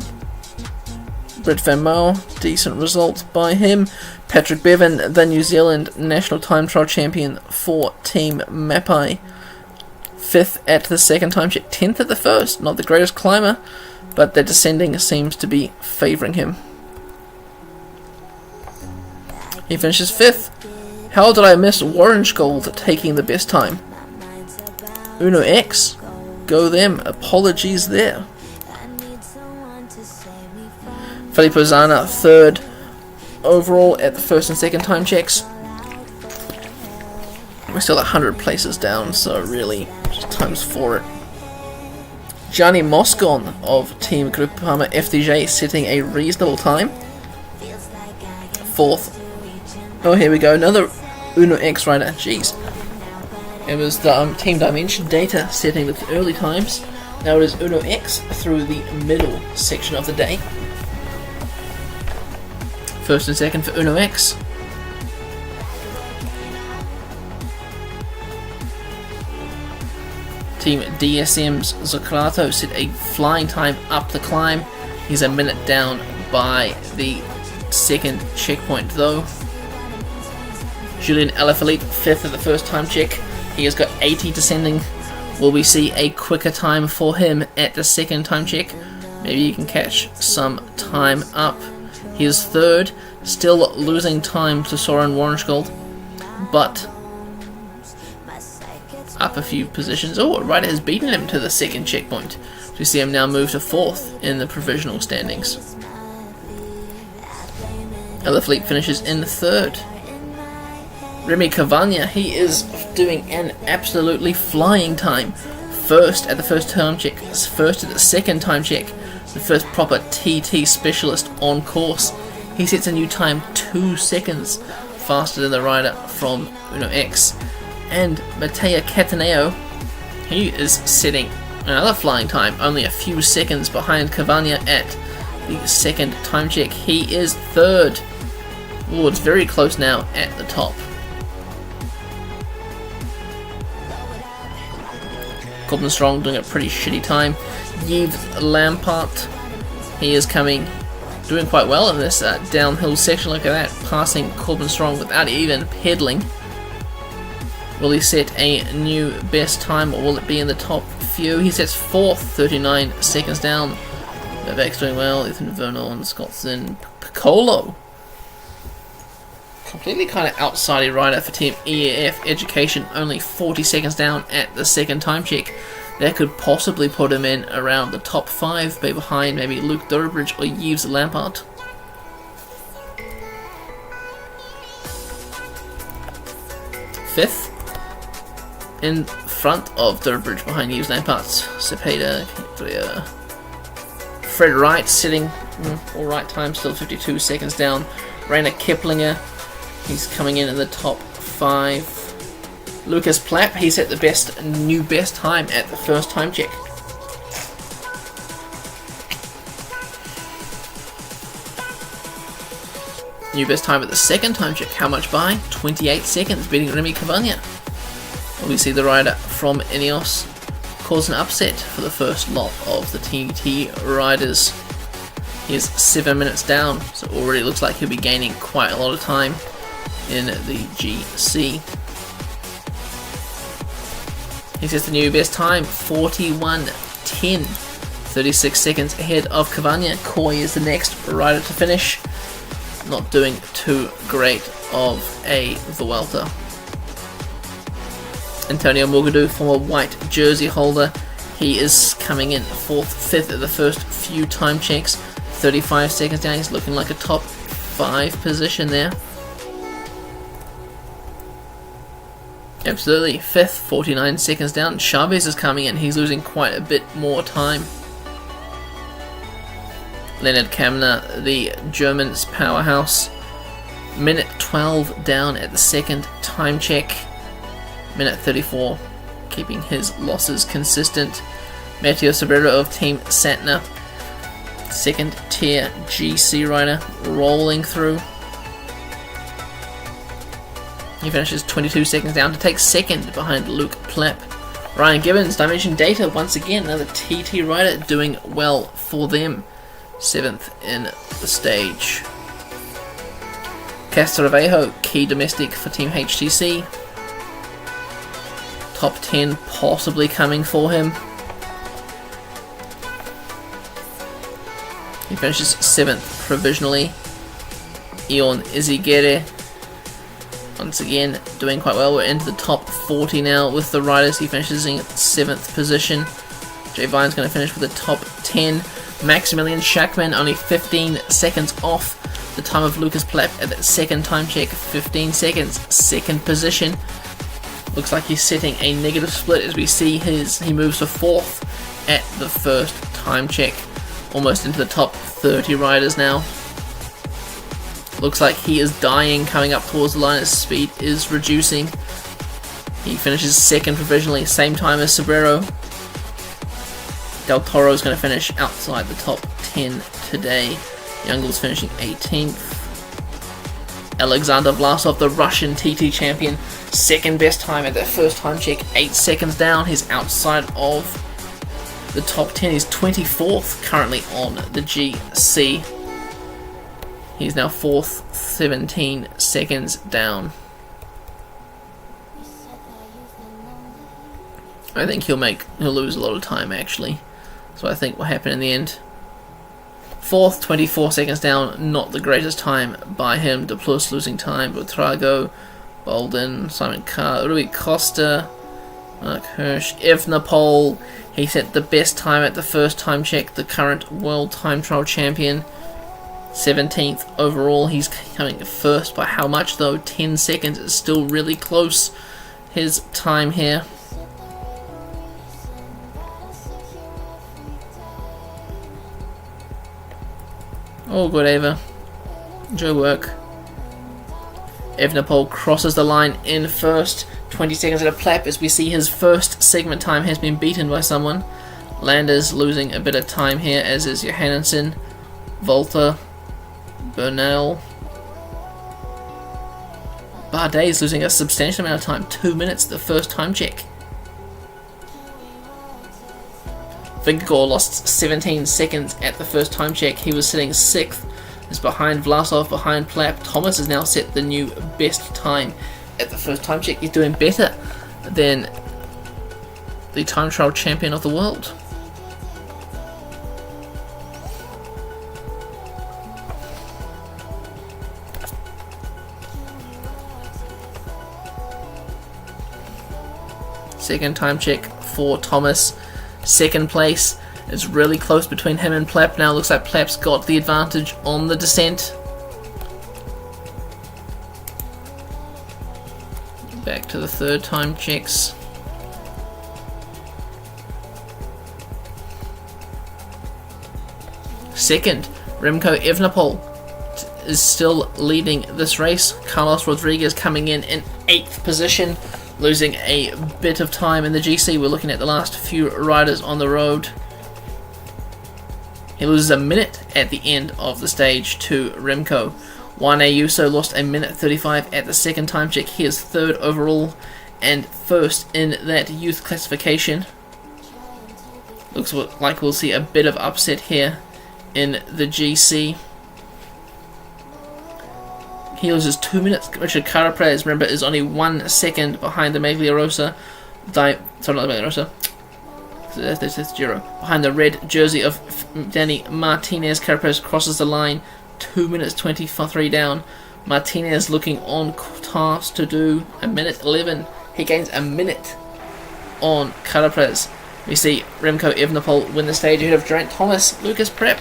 Brett Van Mel, decent result by him. Patrick Bevan, the New Zealand National Time Trial Champion for Team Mapai. 5th at the second time check, 10th at the first. Not the greatest climber, but the descending seems to be favouring him. He finishes 5th. How did I miss Warrengold taking the best time? Uno X, go them. Apologies there. Felipe Zana, 3rd overall at the first and second time checks. We're still 100 places down, so really just times 4 it. Gianni Moscon of Team Groupama FDJ setting a reasonable time. 4th. Oh, here we go, another Uno X rider. Jeez. It was the Team Dimension Data setting the early times. Now it is Uno X through the middle section of the day. First and second for Uno X. Team DSM's Zucrato set a flying time up the climb. He's a minute down by the second checkpoint though. Julian Alaphilippe, 5th at the first time check. He has got 80 descending. Will we see a quicker time for him at the second time check? Maybe he can catch some time up. He is 3rd, still losing time to Soren Warrengold, but up a few positions. Oh, a rider has beaten him to the second checkpoint. We see him now move to 4th in the provisional standings. Alaphilippe finishes in 3rd. Remy Cavagna, he is doing an absolutely flying time. 1st at the first time check, 1st at the second time check, the first proper TT specialist on course. He sets a new time 2 seconds faster than the rider from Uno X. And Mattia Cataneo, he is setting another flying time, only a few seconds behind Cavagna at the second time check. He is third. Oh, it's very close now at the top. Corbin Strong doing a pretty shitty time. Yves Lampart, he is doing quite well in this downhill section. Look at that, passing Corbin Strong without even pedaling. Will he set a new best time, or will it be in the top few? He sets 4th, 39 seconds down. Novak's doing well. Ethan Vernon, Scottson, Piccolo. Completely kind of outside rider for Team EAF Education, only 40 seconds down at the second time check. That could possibly put him in around the top 5, behind maybe Luke Durbridge or Yves Lampart. Fifth, in front of Durbridge, behind Yves Lampart, Cepeda, Fred Wright sitting alright time, still 52 seconds down. Rainer Kiplinger, he's coming in the top 5. Lucas Plapp, he set the new best time at the first time check. New best time at the second time check. How much by? 28 seconds, beating Remy Cavagna. We see the rider from Ineos cause an upset for the first lot of the TT riders. He is 7 minutes down, so already looks like he'll be gaining quite a lot of time in the GC. He sets the new best time, 41:10, 36 seconds ahead of Cavagna. Coy is the next rider to finish. Not doing too great of a Vuelta. Antonio Morgadou, former white jersey holder, he is coming in 4th, 5th at the first few time checks. 35 seconds down, he's looking like a top 5 position there. Absolutely, 5th, 49 seconds down. Chavez is coming in, he's losing quite a bit more time. Leonard Kamner, the German's powerhouse, minute 12 down at the second time check. Minute 34, keeping his losses consistent. Matteo Sobrero of Team Santner, second tier GC rider, rolling through. He finishes 22 seconds down to take second behind Luke Plapp. Ryan Gibbons, Dimension Data, once again, another TT rider doing well for them. 7th in the stage. Castrovejo, key domestic for Team HTC. Top 10 possibly coming for him. He finishes 7th provisionally. Ion Izagirre, once again doing quite well. We're into the top 40 now with the riders. He finishes in 7th position. Jay Vine's going to finish with the top 10. Maximilian Schachmann only 15 seconds off the time of Lucas Plapp at that second time check. 15 seconds, second position. Looks like he's setting a negative split as we see he moves to 4th at the first time check. Almost into the top 30 riders now. Looks like he is dying coming up towards the line as speed is reducing. He finishes 2nd provisionally, same time as Sobrero. Del Toro is going to finish outside the top 10 today. Youngle's finishing 18th. Alexander Vlasov, the Russian TT champion, second best time at that first time check, 8 seconds down. He's outside of the top 10. He's 24th currently on the GC. He's now 4th, 17 seconds down. I think he'll lose a lot of time actually. So I think what happened in the end. 4th, 24 seconds down, not the greatest time by him. De Plus losing time, Buitrago, Bolden, Simon Carr, Rui Costa, Mark Hirsch, Evenepoel. He set the best time at the first time check, the current world time trial champion. 17th overall. He's coming first by how much though? 10 seconds. It's still really close, his time here. Oh, good, Ava. Enjoy work. Evenepoel crosses the line in first. 20 seconds at a Plap as we see his first segment time has been beaten by someone. Landers losing a bit of time here, as is Johannesson, Vuelta, Bernal. Bardet is losing a substantial amount of time, 2 minutes the first time check. Vingegaard lost 17 seconds at the first time check. He was sitting 6th. Is behind Vlasov, behind Plap. Thomas has now set the new best time at the first time check. He's doing better than the time trial champion of the world. Second time check for Thomas. Second place. It's really close between him and Plap now. Looks like Plap's got the advantage on the descent. Back to the third time checks. Second, Remco Evenepoel is still leading this race. Carlos Rodriguez coming in 8th position, losing a bit of time in the GC. We're looking at the last few riders on the road. He loses a minute at the end of the stage to Remco. Juan Ayuso lost a minute 35 at the second time check. He is 3rd overall and 1st in that youth classification. Looks like we'll see a bit of upset here in the GC. He loses 2 minutes. Richard Carapaz, remember, is only 1 second behind the Magliarosa. Sorry, not the Magliarosa. That's Giro. Behind the red jersey of Danny Martinez. Carapaz crosses the line, 2 minutes 23 down. Martinez looking on task to do a minute 11. He gains a minute on Carapaz. We see Remco Evenepoel win the stage ahead of Geraint Thomas, Lucas Prep,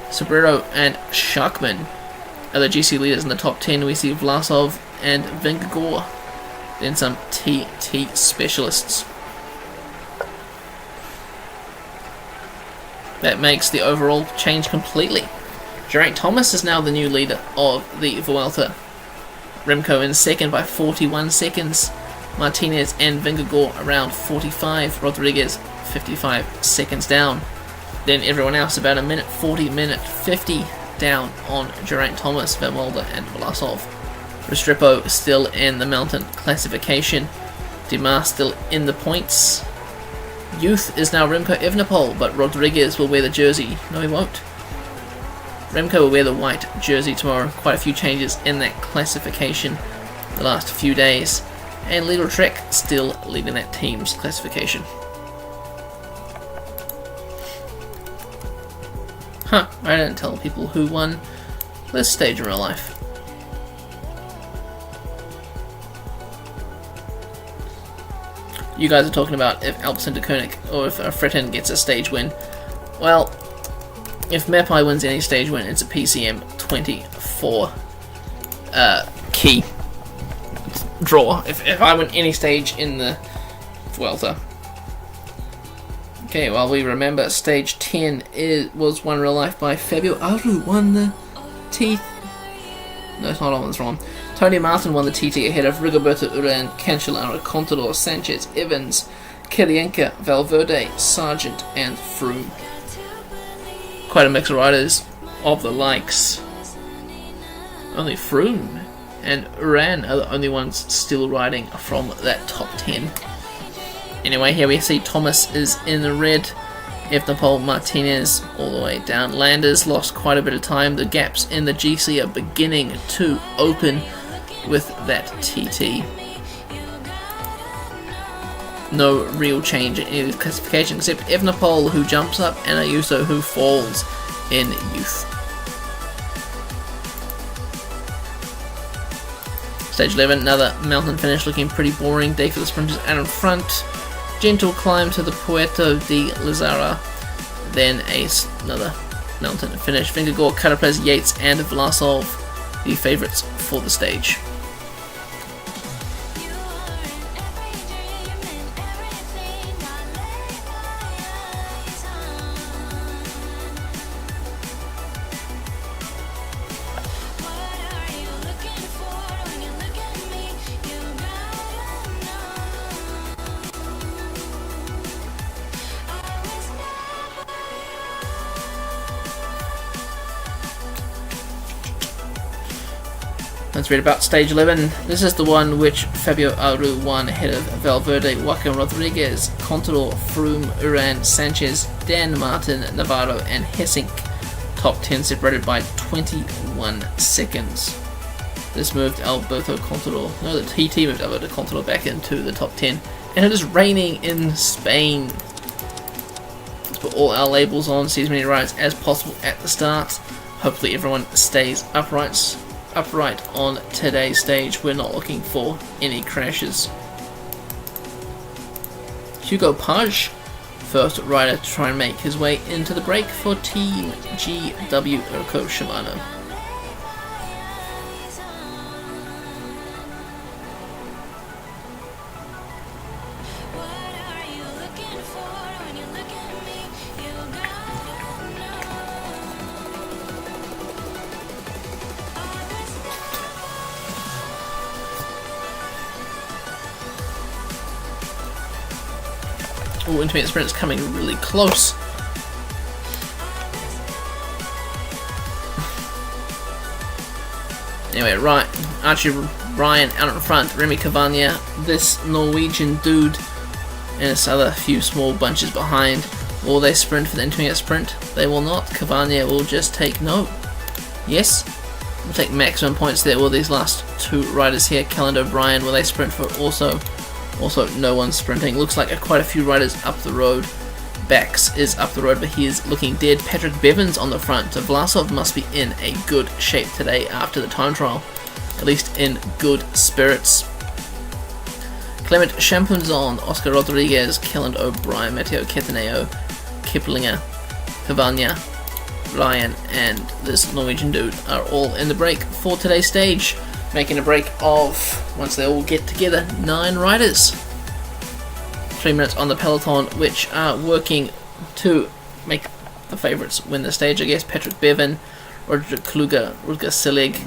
Sobrero and Sharkman are the GC leaders in the top 10. We see Vlasov and Vingegaard, then some TT specialists. That makes the overall change completely. Geraint Thomas is now the new leader of the Vuelta. Remco in 2nd by 41 seconds. Martinez and Vingegaard around 45. Rodriguez 55 seconds down. Then everyone else about a minute 40, minute 50 down on Geraint Thomas, Vermolder and Vlasov. Restrepo still in the mountain classification. Dimas still in the points. Youth is now Remco Evenepoel, but Rodriguez will wear the jersey. No, he won't. Remco will wear the white jersey tomorrow. Quite a few changes in that classification the last few days. And Lidl Trek still leading that team's classification. Huh, I didn't tell people who won this stage in real life. You guys are talking about if Alpecin de Koenig or if Fretin gets a stage win. Well, if Mapai wins any stage win, it's a PCM 24 key draw. If I win any stage in the Vuelta. Okay, well, we remember stage 10 was won real life by Fabio Aru, won the TT. No, it's not on, it's wrong. Tony Martin won the TT ahead of Rigoberto Urán, Cancellara, Contador, Sanchez, Evans, Kirienka, Valverde, Sargent, and Froome. Quite a mix of riders of the likes. Only Froome and Urán are the only ones still riding from that top 10. Anyway, here we see Thomas is in the red. Evenepoel, Martinez all the way down. Landers lost quite a bit of time. The gaps in the GC are beginning to open with that TT. No real change in any classification except Evenepoel, who jumps up, and Ayuso, who falls in youth. Stage 11, another mountain finish looking pretty boring. Day for the sprinters out in front. Gentle climb to the Puerto de Lizara, then another mountain finish. Vingegaard, Carapaz, Yates, and Vlasov, the favourites for the stage. Let's read about stage 11. This is the one which Fabio Aru won ahead of Valverde, Joaquin Rodriguez, Contador, Froome, Uran, Sanchez, Dan Martin, Navarro and Hessink. Top 10 separated by 21 seconds. This moved Alberto Contador, no, the TT moved Alberto Contador back into the top 10. And it is raining in Spain. Let's put all our labels on, see as many riders as possible at the start. Hopefully everyone stays upright on today's stage. We're not looking for any crashes. Hugo Page, first rider to try and make his way into the break for Team GW Urco Shimano. Oh, intermediate sprint is coming really close. Anyway, right, Archie Ryan out in front, Remy Cavagna, this Norwegian dude, and this other few small bunches behind. Will they sprint for the intermediate sprint? They will not. Cavagna will just take Yes? We'll take maximum points there. Will these last two riders here, Callan O'Brien, will they sprint for also no one sprinting. Looks like quite a few riders up the road. Bax is up the road, but he is looking dead. Patrick Bevan's on the front. Vlasov must be in a good shape today after the time trial. At least in good spirits. Clement Championzon, Oscar Rodriguez, Callan O'Brien, Matteo Cataneo, Kiplinger, Cavagna, Ryan, and this Norwegian dude are all in the break for today's stage. Making a break of, once they all get together, 9 riders. 3 minutes on the peloton, which are working to make the favourites win the stage, I guess. Patrick Bevan, Roger Kluger, Rutger Selig,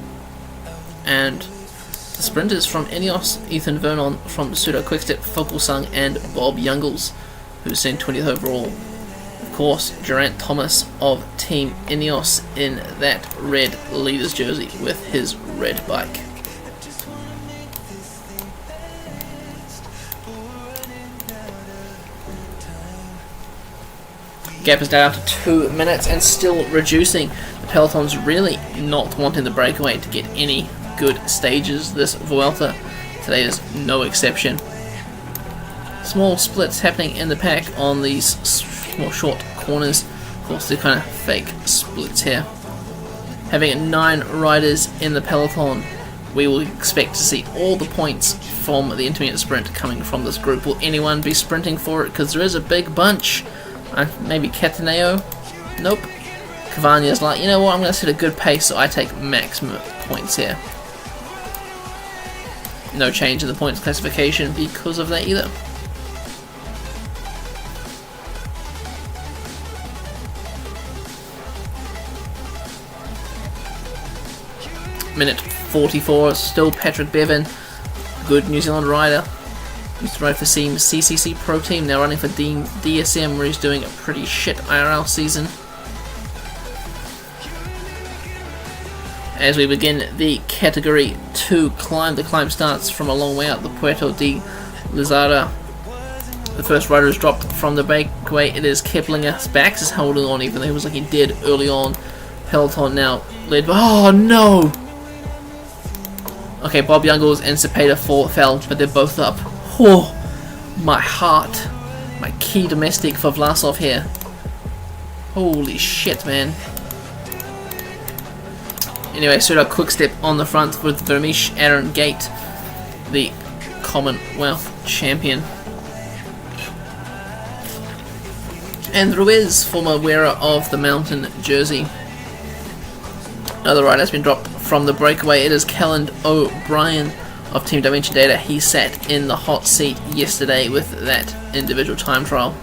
and the sprinters from Ineos, Ethan Vernon from Pseudo Quickstep, Fokelsang, and Bob Youngles, who's in 20th overall. Of course, Geraint Thomas of Team Ineos in that red leaders jersey with his red bike. Gap is down to 2 minutes and still reducing. The peloton's really not wanting the breakaway to get any good stages this Vuelta. Today is no exception. Small splits happening in the pack on these small short corners. Of course, they're kind of fake splits here. Having 9 riders in the peloton, we will expect to see all the points from the intermediate sprint coming from this group. Will anyone be sprinting for it? Because there is a big bunch. Maybe Cataneo? Nope. Cavagna's like, you know what, I'm going to set a good pace, so I take maximum points here. No change in the points classification because of that either. Minute 44, still Patrick Bevan, good New Zealand rider. Used to ride for CCC Pro Team, now running for DSM, where he's doing a pretty shit IRL season. As we begin the Category 2 climb, the climb starts from a long way out, the Puerto de Lizarra. The first rider is dropped from the breakaway. It is Kiplinger. Bax is holding on, even though he was looking dead early on. Peloton now led by... Oh no! Okay, Bob Youngles and Cepeda fell, but they're both up. Oh, my heart. My key domestic for Vlasov here. Holy shit, man. Anyway, Pseudo Quickstep on the front with Vermeesh Aaron Gate, the Commonwealth champion. And Ruiz, former wearer of the mountain jersey. Another rider has been dropped from the breakaway. It is Callan O'Brien of Team Dimension Data. He sat in the hot seat yesterday with that individual time trial.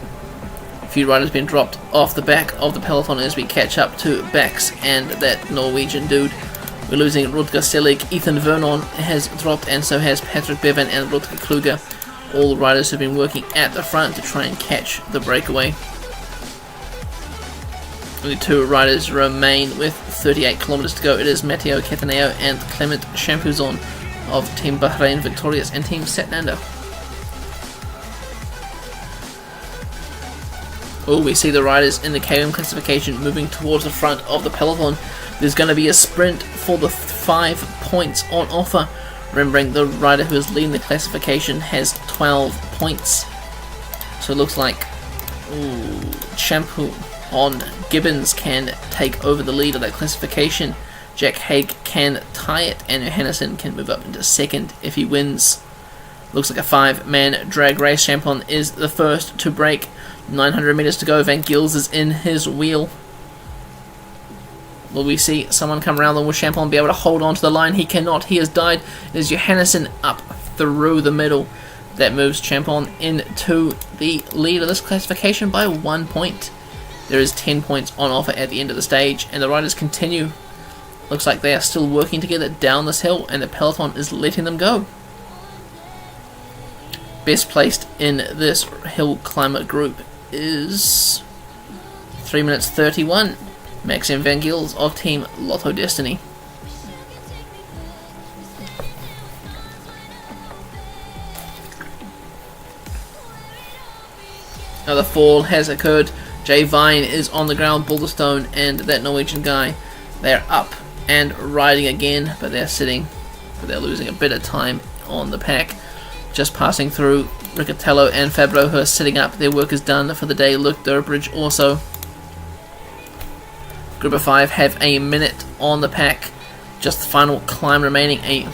A few riders been dropped off the back of the peloton as we catch up to Bax and that Norwegian dude. We're losing Rutger Selig. Ethan Vernon has dropped, and so has Patrick Bevan and Rutger Kluger. All the riders have been working at the front to try and catch the breakaway. Only 2 riders remain with 38 kilometers to go. It is Matteo Cataneo and Clement Champuzon of Team Bahrain Victorious and Team Satnanda. Oh, we see the riders in the KOM classification moving towards the front of the peloton. There's going to be a sprint for the 5 points on offer. Remembering the rider who is leading the classification has 12 points. So it looks like Shampoo on Gibbons can take over the lead of that classification. Jack Haig can tie it, and Johannesson can move up into second if he wins. Looks like a 5-man drag race. Champon is the first to break. 900 meters to go. Van Gils is in his wheel. Will we see someone come around them? Will Champon be able to hold on to the line? He cannot. He has died. It is Johannesson up through the middle. That moves Champon into the lead of this classification by 1 point. There is 10 points on offer at the end of the stage, and the riders continue. Looks like they are still working together down this hill, and the peloton is letting them go. Best placed in this hill climber group is 3 minutes 31. Maxim Van Gils of Team Lotto Destiny. Another fall has occurred. Jay Vine is on the ground. Boulderstone and that Norwegian guy, they're up and riding again, but they're sitting, but they're losing a bit of time on the pack. Just passing through Riccatello and Fabro, who are sitting up. Their work is done for the day. Luke Durbridge also. Group of 5 have a minute on the pack. Just the final climb remaining.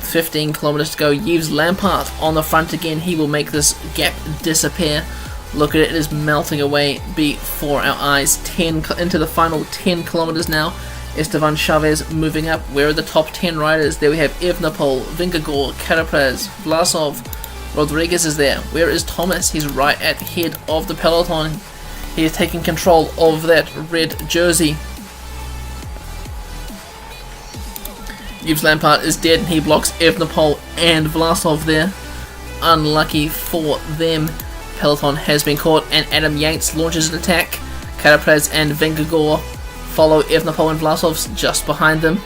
15 kilometers to go. Yves Lampard on the front again. He will make this gap disappear. Look at it. It is melting away before our eyes. 10 into the final 10 kilometers now. Esteban Chavez moving up. Where are the top 10 riders? There we have Evenepoel, Vingegaard, Carapaz, Vlasov, Rodriguez is there. Where is Thomas? He's right at the head of the peloton. He is taking control of that red jersey. Yves Lampard is dead, and he blocks Evenepoel and Vlasov there. Unlucky for them. Peloton has been caught, and Adam Yates launches an attack. Carapaz and Vingegaard follow Evenepoel and Vlasov just behind them.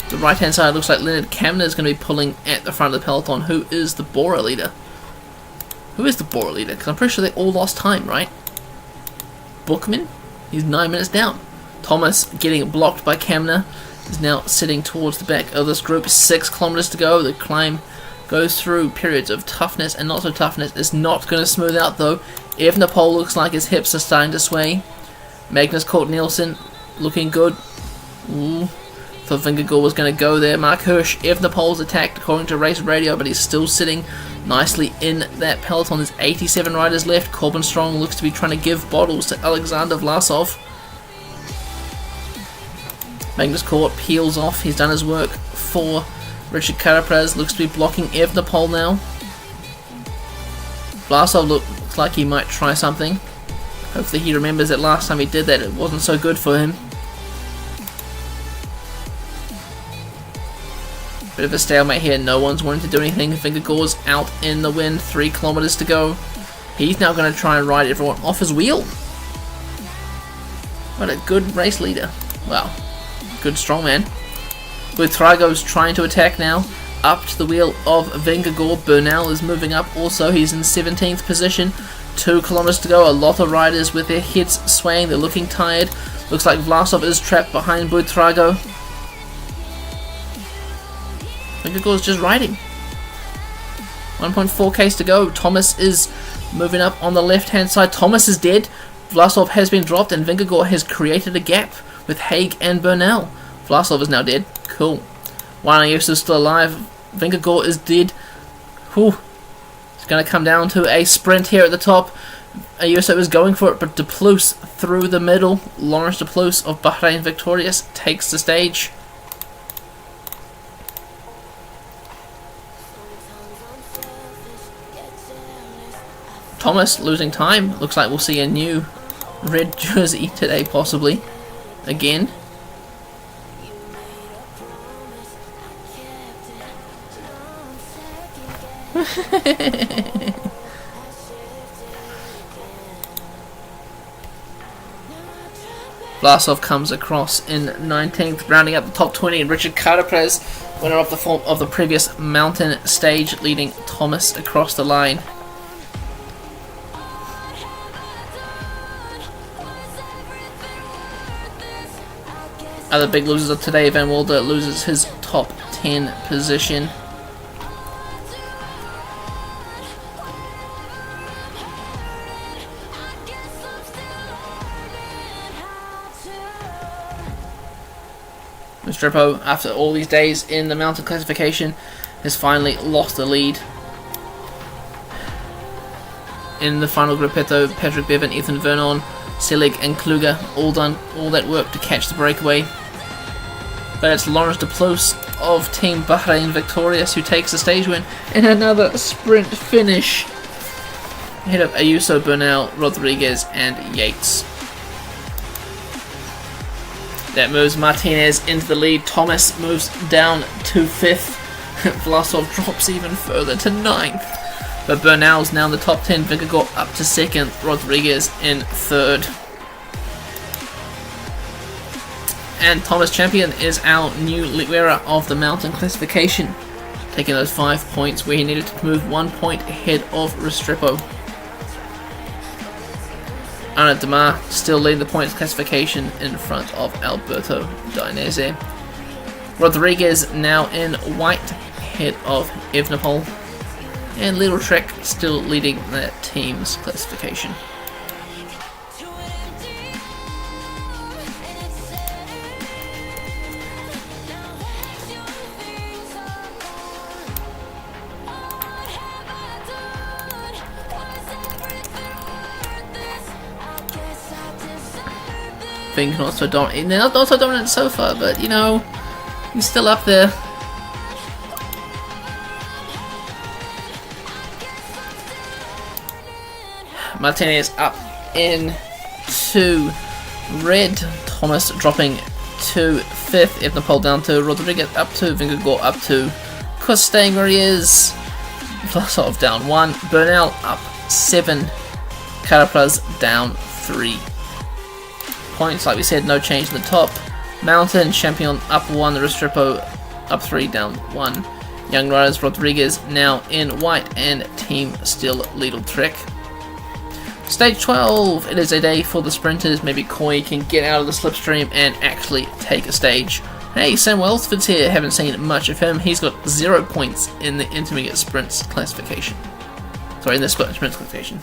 The right hand side looks like Leonard Kamner is going to be pulling at the front of the peloton. Who is the Bora leader? Who is the Bora leader? Because I'm pretty sure they all lost time, right? Bookman? He's 9 minutes down. Thomas getting blocked by Kamner is now sitting towards the back of this group. 6 kilometers to go. The climb goes through periods of toughness and not so toughness. It's not going to smooth out though. Evenepoel looks like his hips are starting to sway. Magnus Cort Nielsen looking good. Ooh. Thought Vingegaard was going to go there. Mark Hirsch, Evenepoel's attacked according to Race Radio, but he's still sitting nicely in that peloton. There's 87 riders left. Corbin Strong looks to be trying to give bottles to Alexander Vlasov. Magnus Cort peels off. He's done his work for Richard Carapaz. Looks to be blocking Evenepoel now. Vlasov looks like he might try something. Hopefully he remembers that last time he did that it wasn't so good for him. Bit of a stalemate here. No one's wanting to do anything. Vingegaard's out in the wind. 3 kilometers to go. He's now going to try and ride everyone off his wheel. What a good race leader. Wow. Good strongman. Buitrago's trying to attack now. Up to the wheel of Vingegaard. Bernal is moving up also. He's in 17th position. 2 kilometers to go. A lot of riders with their heads swaying. They're looking tired. Looks like Vlasov is trapped behind Buitrago. Vingegaard's just riding. 1.4 k's to go. Thomas is moving up on the left hand side. Thomas is dead. Vlasov has been dropped, and Vingegaard has created a gap with Haig and Bernal. Vlasov is now dead. Cool. Wanaeus is still alive. Vingegaard is dead. Whew. It's going to come down to a sprint here at the top. Ayuso is going for it, but Deplouse through the middle. Lawrence Deplouse of Bahrain Victorious takes the stage. Thomas losing time. Looks like we'll see a new red jersey today, possibly. Again. Vlasov comes across in 19th, rounding up the top 20. And Richard Carapaz, winner of the previous mountain stage, leading Thomas across the line. Other big losers of today, Van Wilder loses his top 10 position. Restrepo, after all these days in the mountain classification, has finally lost the lead. In the final gruppetto, Patrick Bevan, Ethan Vernon, Selig and Kluger all done all that work to catch the breakaway. But it's Lawrence Duplos of Team Bahrain Victorious who takes the stage win in another sprint finish, ahead of Ayuso, Bernal, Rodriguez and Yates. That moves Martinez into the lead. Thomas moves down to 5th. Vlasov drops even further to 9th. But Bernal's now in the top 10. Vingegaard up to 2nd. Rodriguez in 3rd. And Thomas Champion is our new winner of the mountain classification, taking those 5 points where he needed to move 1 point ahead of Restrepo. Arnaud Demar still leading the points classification in front of Alberto Dainese. Rodriguez now in white ahead of Evenepoel. And Little Trek still leading that team's classification. Things not so dominant. They're not so dominant so far, but you know, he's still up there. Martinez up in to red. Thomas dropping to 5th. Evenepoel down to Rodriguez up to Vingegaard up to. Cos staying where he is. Vlasov down 1. Bernal up 7. Carapaz down 3. Points, like we said, no change in the top. Mountain Champion up 1, Restrepo up 3, down 1. Young Riders, Rodriguez now in white, and team still Lidl Trek. Stage 12, it is a day for the sprinters. Maybe Coy can get out of the slipstream and actually take a stage. Hey, Sam Welsford's here, haven't seen much of him. He's got 0 points in the intermediate sprints classification. Sorry, in the sprints classification.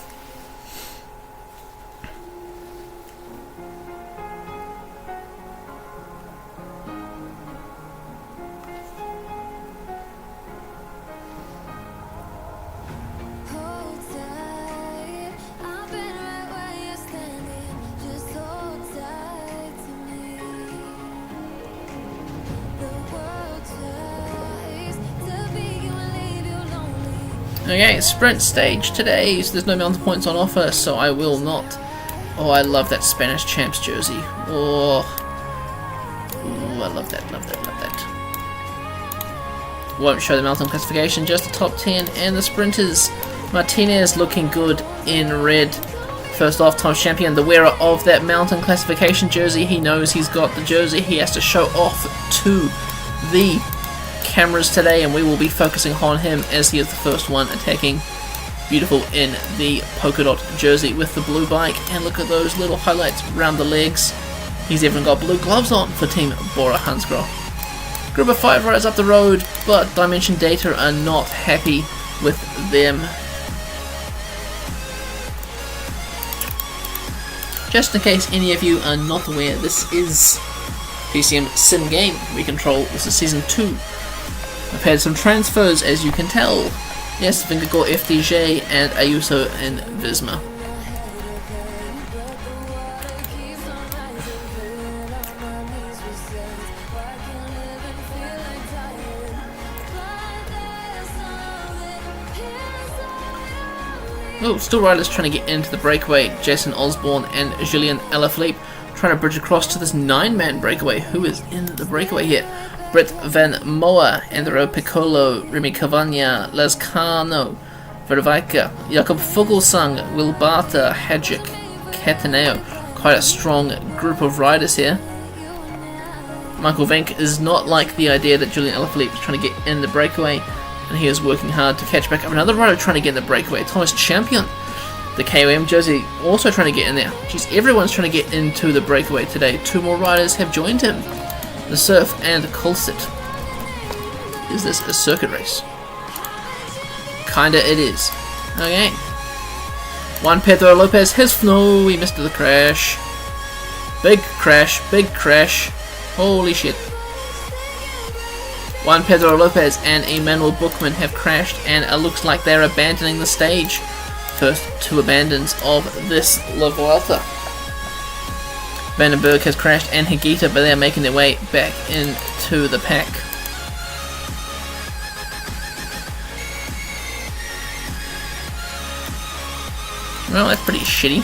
Okay, sprint stage today, so there's no mountain points on offer, so I will not. Oh, I love that Spanish Champs jersey. Oh, ooh, I love that, love that, love that. Won't show the mountain classification, just the top 10 and the sprinters. Martinez looking good in red. First off, Thomas Champion, the wearer of that mountain classification jersey. He knows he's got the jersey. He has to show off to the cameras today, and we will be focusing on him as he is the first one attacking. Beautiful in the polka dot jersey with the blue bike, and look at those little highlights around the legs. He's even got blue gloves on for Team Bora Hansgrohe. Group of 5 riders up the road, but Dimension Data are not happy with them. Just in case any of you are not aware, this is PCM SimGame. We control, this is Season 2. I've had some transfers, as you can tell. Yes, Vingegaard, FDJ, and Ayuso and Visma. Oh, still riders trying to get into the breakaway. Jason Osborne and Julien Alaphilippe trying to bridge across to this 9-man breakaway. Who is in the breakaway here? Brett Van Moa, Andrea Piccolo, Remy Cavagna, Lascano, Vervaika, Jakob Fogelsang, Will Barter, Hadjic, Cataneo, quite a strong group of riders here. Michael Venk is not like the idea that Julian Alaphilippe is trying to get in the breakaway, and he is working hard to catch back up. Another rider trying to get in the breakaway, Thomas Champion, the KOM jersey, also trying to get in there. Jeez, everyone's trying to get into the breakaway today. 2 more riders have joined him, the Surf and Colsit. Is this a circuit race? Kinda it is. Okay. Juan Pedro Lopez has no, he missed the crash. Big crash, big crash. Holy shit. Juan Pedro Lopez and Emmanuel Bookman have crashed, and it looks like they're abandoning the stage. First 2 abandons of this La Vuelta. Vandenberg has crashed and Higuita, but they're making their way back into the pack. Well, that's pretty shitty.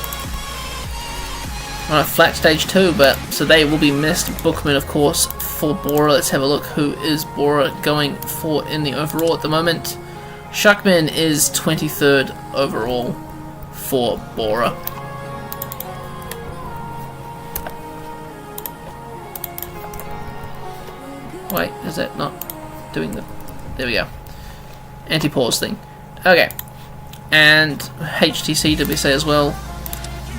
On a flat stage 2, but so they will be missed. Bookman, of course, for Bora. Let's have a look. Who is Bora going for in the overall at the moment? Shuckman is 23rd overall for Bora. Wait, is that not doing the... There we go. Anti-pause thing. Okay. And HTC, did we say as well?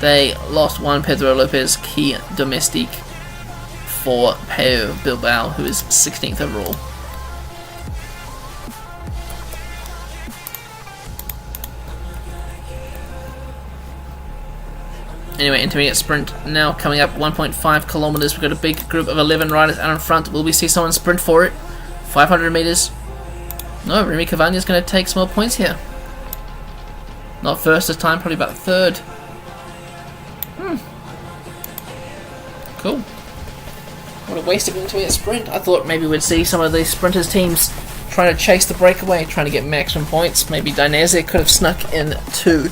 They lost Juan Pedro Lopez, key domestic, for Peo Bilbao, who is 16th overall. Anyway, intermediate sprint now coming up 1.5 kilometers. We've got a big group of 11 riders out in front. Will we see someone sprint for it? 500 meters. No, Remy Cavagna is going to take some more points here. Not first this time, probably about third. Cool. What a waste of an intermediate sprint. I thought maybe we'd see some of these sprinters teams trying to chase the breakaway, trying to get maximum points. Maybe Dainese could have snuck into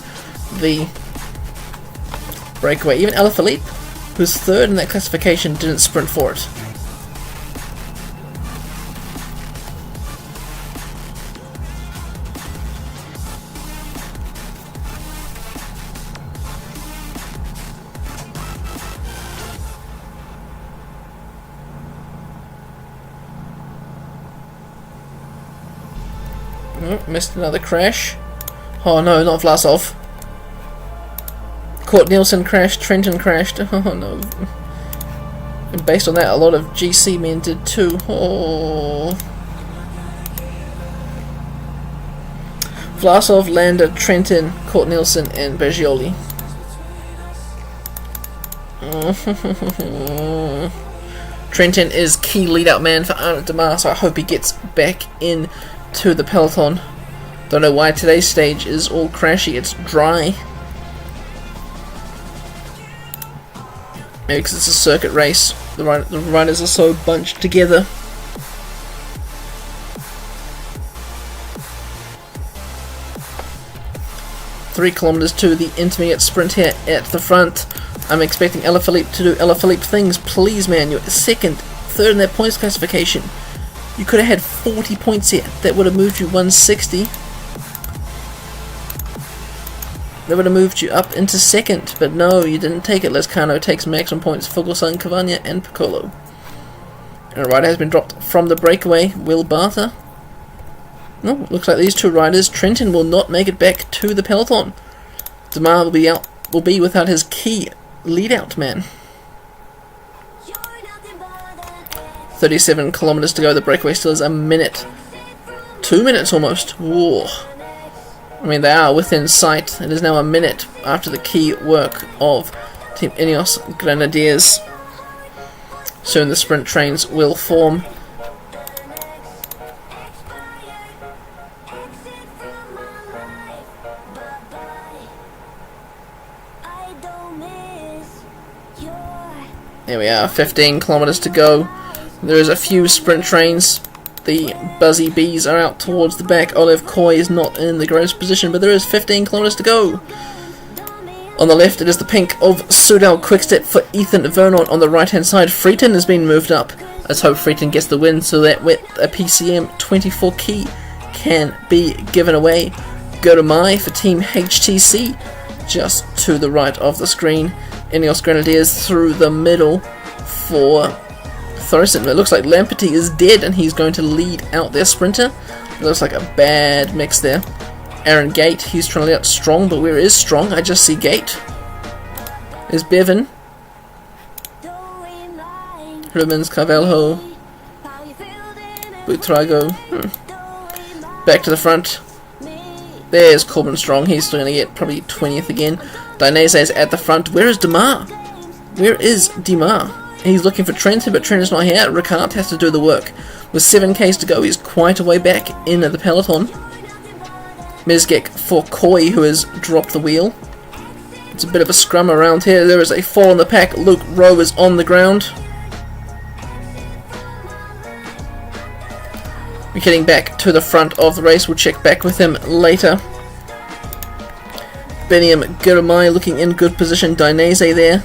the breakaway. Even Alaphilippe, who's 3rd in that classification, didn't sprint for it. Missed another crash. Oh no, not Vlasov. Court Nielsen crashed, Trenton crashed. Oh no. And based on that, a lot of GC men did too. Oh. Vlasov, Landa, Trenton, Court Nielsen, and Bergioli. Trenton is key lead-out man for Arnaud Demar, so I hope he gets back in to the peloton. Don't know why today's stage is all crashy. It's dry. Maybe because it's a circuit race. The riders are so bunched together. Three kilometers to the intermediate sprint here at the front. I'm expecting Alaphilippe to do Alaphilippe things. Please, man, you're 2nd, 3rd in that points classification. You could have had 40 points here. That would have moved you 160. That would have moved you up into 2nd, but no, you didn't take it. Lescano takes maximum points. Fuglsang, Cavagna, and Piccolo. And a rider has been dropped from the breakaway. Will Bartha. No, looks like these 2 riders. Trenton will not make it back to the peloton. Demar will be without his key lead-out man. 37 kilometers to go. The breakaway still is a minute. 2 minutes almost. Whoa. I mean, they are within sight. It is now a minute after the key work of Team Ineos Grenadiers. Soon the sprint trains will form. Here we are, 15 kilometers to go. There is a few sprint trains. The Buzzy Bees are out towards the back. Olive Coy is not in the greatest position, but there is 15 kilometers to go. On the left, it is the pink of Soudal Quickstep for Ethan Vernon. On the right-hand side, Freeton has been moved up. Let's hope Freeton gets the win so that a PCM 24 key can be given away. Go to my for Team HTC, just to the right of the screen. Ineos Grenadiers through the middle for Thorsen. It looks like Lamperty is dead and he's going to lead out their sprinter. It looks like a bad mix there. Aaron Gate, he's trying to let out Strong, but where is Strong? I just see Gate. There's Bevan. Rubens, Carvalho, Buitrago. Back to the front. There's Corbin Strong. He's still going to get probably 20th again. Dainese is at the front. Where is Demar? Where is Demar? He's looking for Trent, but Trent is not here. Ricard has to do the work. With 7Ks to go, he's quite a way back in the peloton. Mezgek for Koi, who has dropped the wheel. It's a bit of a scrum around here. There is a fall in the pack. Luke Rowe is on the ground. We're getting back to the front of the race. We'll check back with him later. Beniam Girmay looking in good position. Dainese there.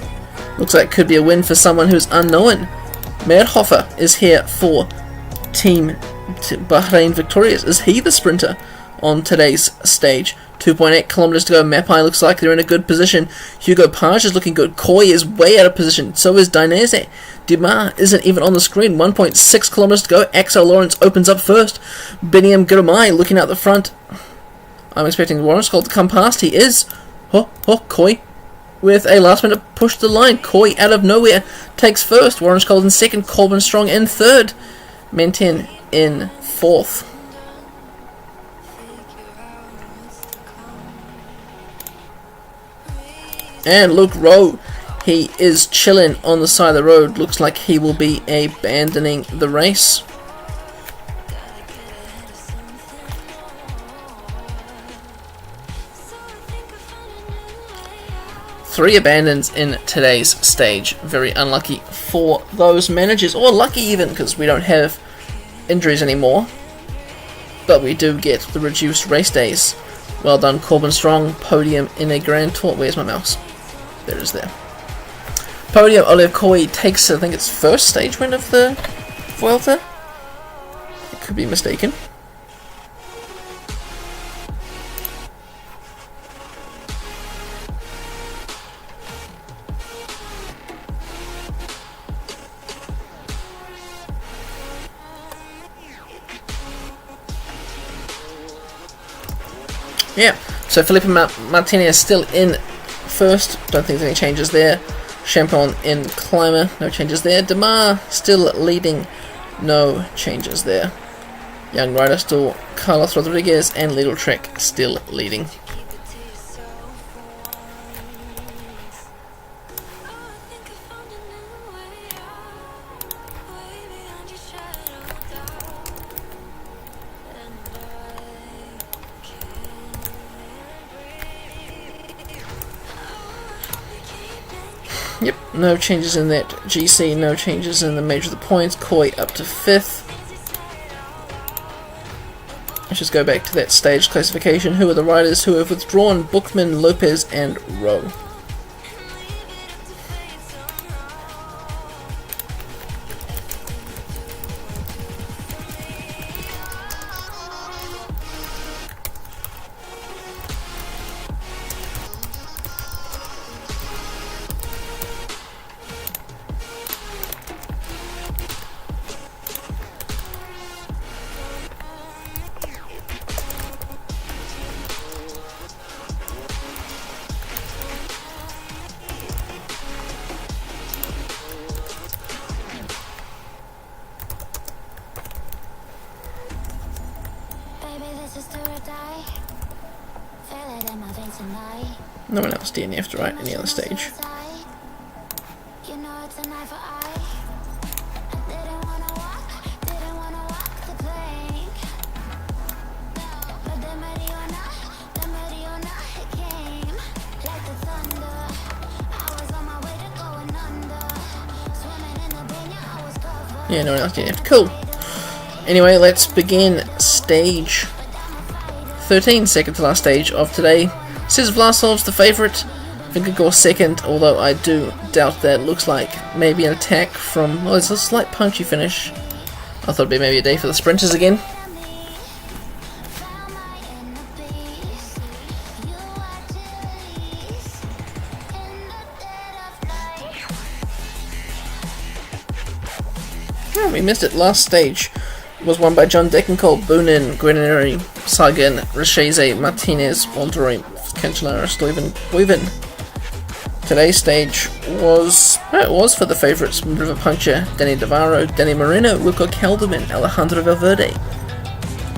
Looks like it could be a win for someone who's unknown. Meerhofer is here for Team Bahrain Victorious. Is he the sprinter on today's stage? 2.8 kilometers to go. Mapai looks like they're in a good position. Hugo Page is looking good. Koi is way out of position. So is Dainese. Demar isn't even on the screen. 1.6 kilometers to go. Axel Lawrence opens up first. Beniam Girmay looking out the front. I'm expecting Warren Skull to come past. He is. Koi with a last minute push to the line. Koi out of nowhere takes first. Warren Skull in second. Corbin Strong in third. Menten in fourth. And Luke Rowe, he is chilling on the side of the road. Looks like he will be abandoning the race. Three abandons in today's stage. Very unlucky for those managers, or lucky even, because we don't have injuries anymore. But we do get the reduced race days. Well done, Corbin Strong. Podium in a Grand Tour. Where's my mouse? There it is there. Podium, Oliver Koi takes, I think it's first stage win of the Vuelta. I could be mistaken. Yeah, so Felipe Martinez is still in first. Don't think there's any changes there. Champon in climber, no changes there. Demar still leading, no changes there. Young rider still Carlos Rodriguez, and Little Trek still leading. Yep, no changes in that GC, no changes in the major of the points. Koi up to 5th. Let's just go back to that stage classification. Who are the riders who have withdrawn? Bookman, Lopez, and Rowe. No one else DNF'd, right? Any other stage. Yeah, no one else DNF'd. Cool. Anyway, let's begin stage 13, second to last stage of today. Says Vlasov's the favourite. Vingegaard second, although I do doubt that. Looks like maybe an attack from... well, it's a slight punchy finish. I thought it'd be maybe a day for the sprinters again. Oh, we missed it. Last stage was won by John Degenkolb, Boonin, Guarneri, Sagan, Richese, Martinez, Montoya, Cancellara, Stuyven, Boyven. Today's stage was for the favourites: River Puncher, Danny Navarro, Danny Moreno, Wilco Kelderman, Alejandro Valverde.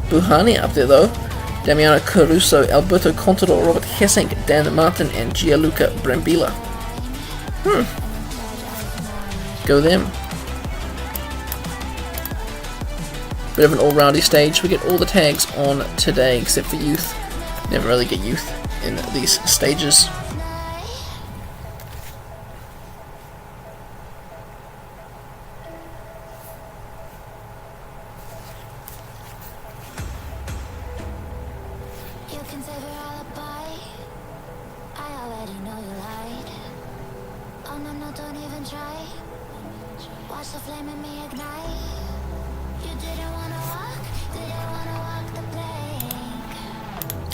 Buhani up there though. Damiano Caruso, Alberto Contador, Robert Hessink, Dan Martin, and Gianluca Brambilla. Go them. Bit of an all-roundy stage. We get all the tags on today except for youth. Never really get youth in these stages.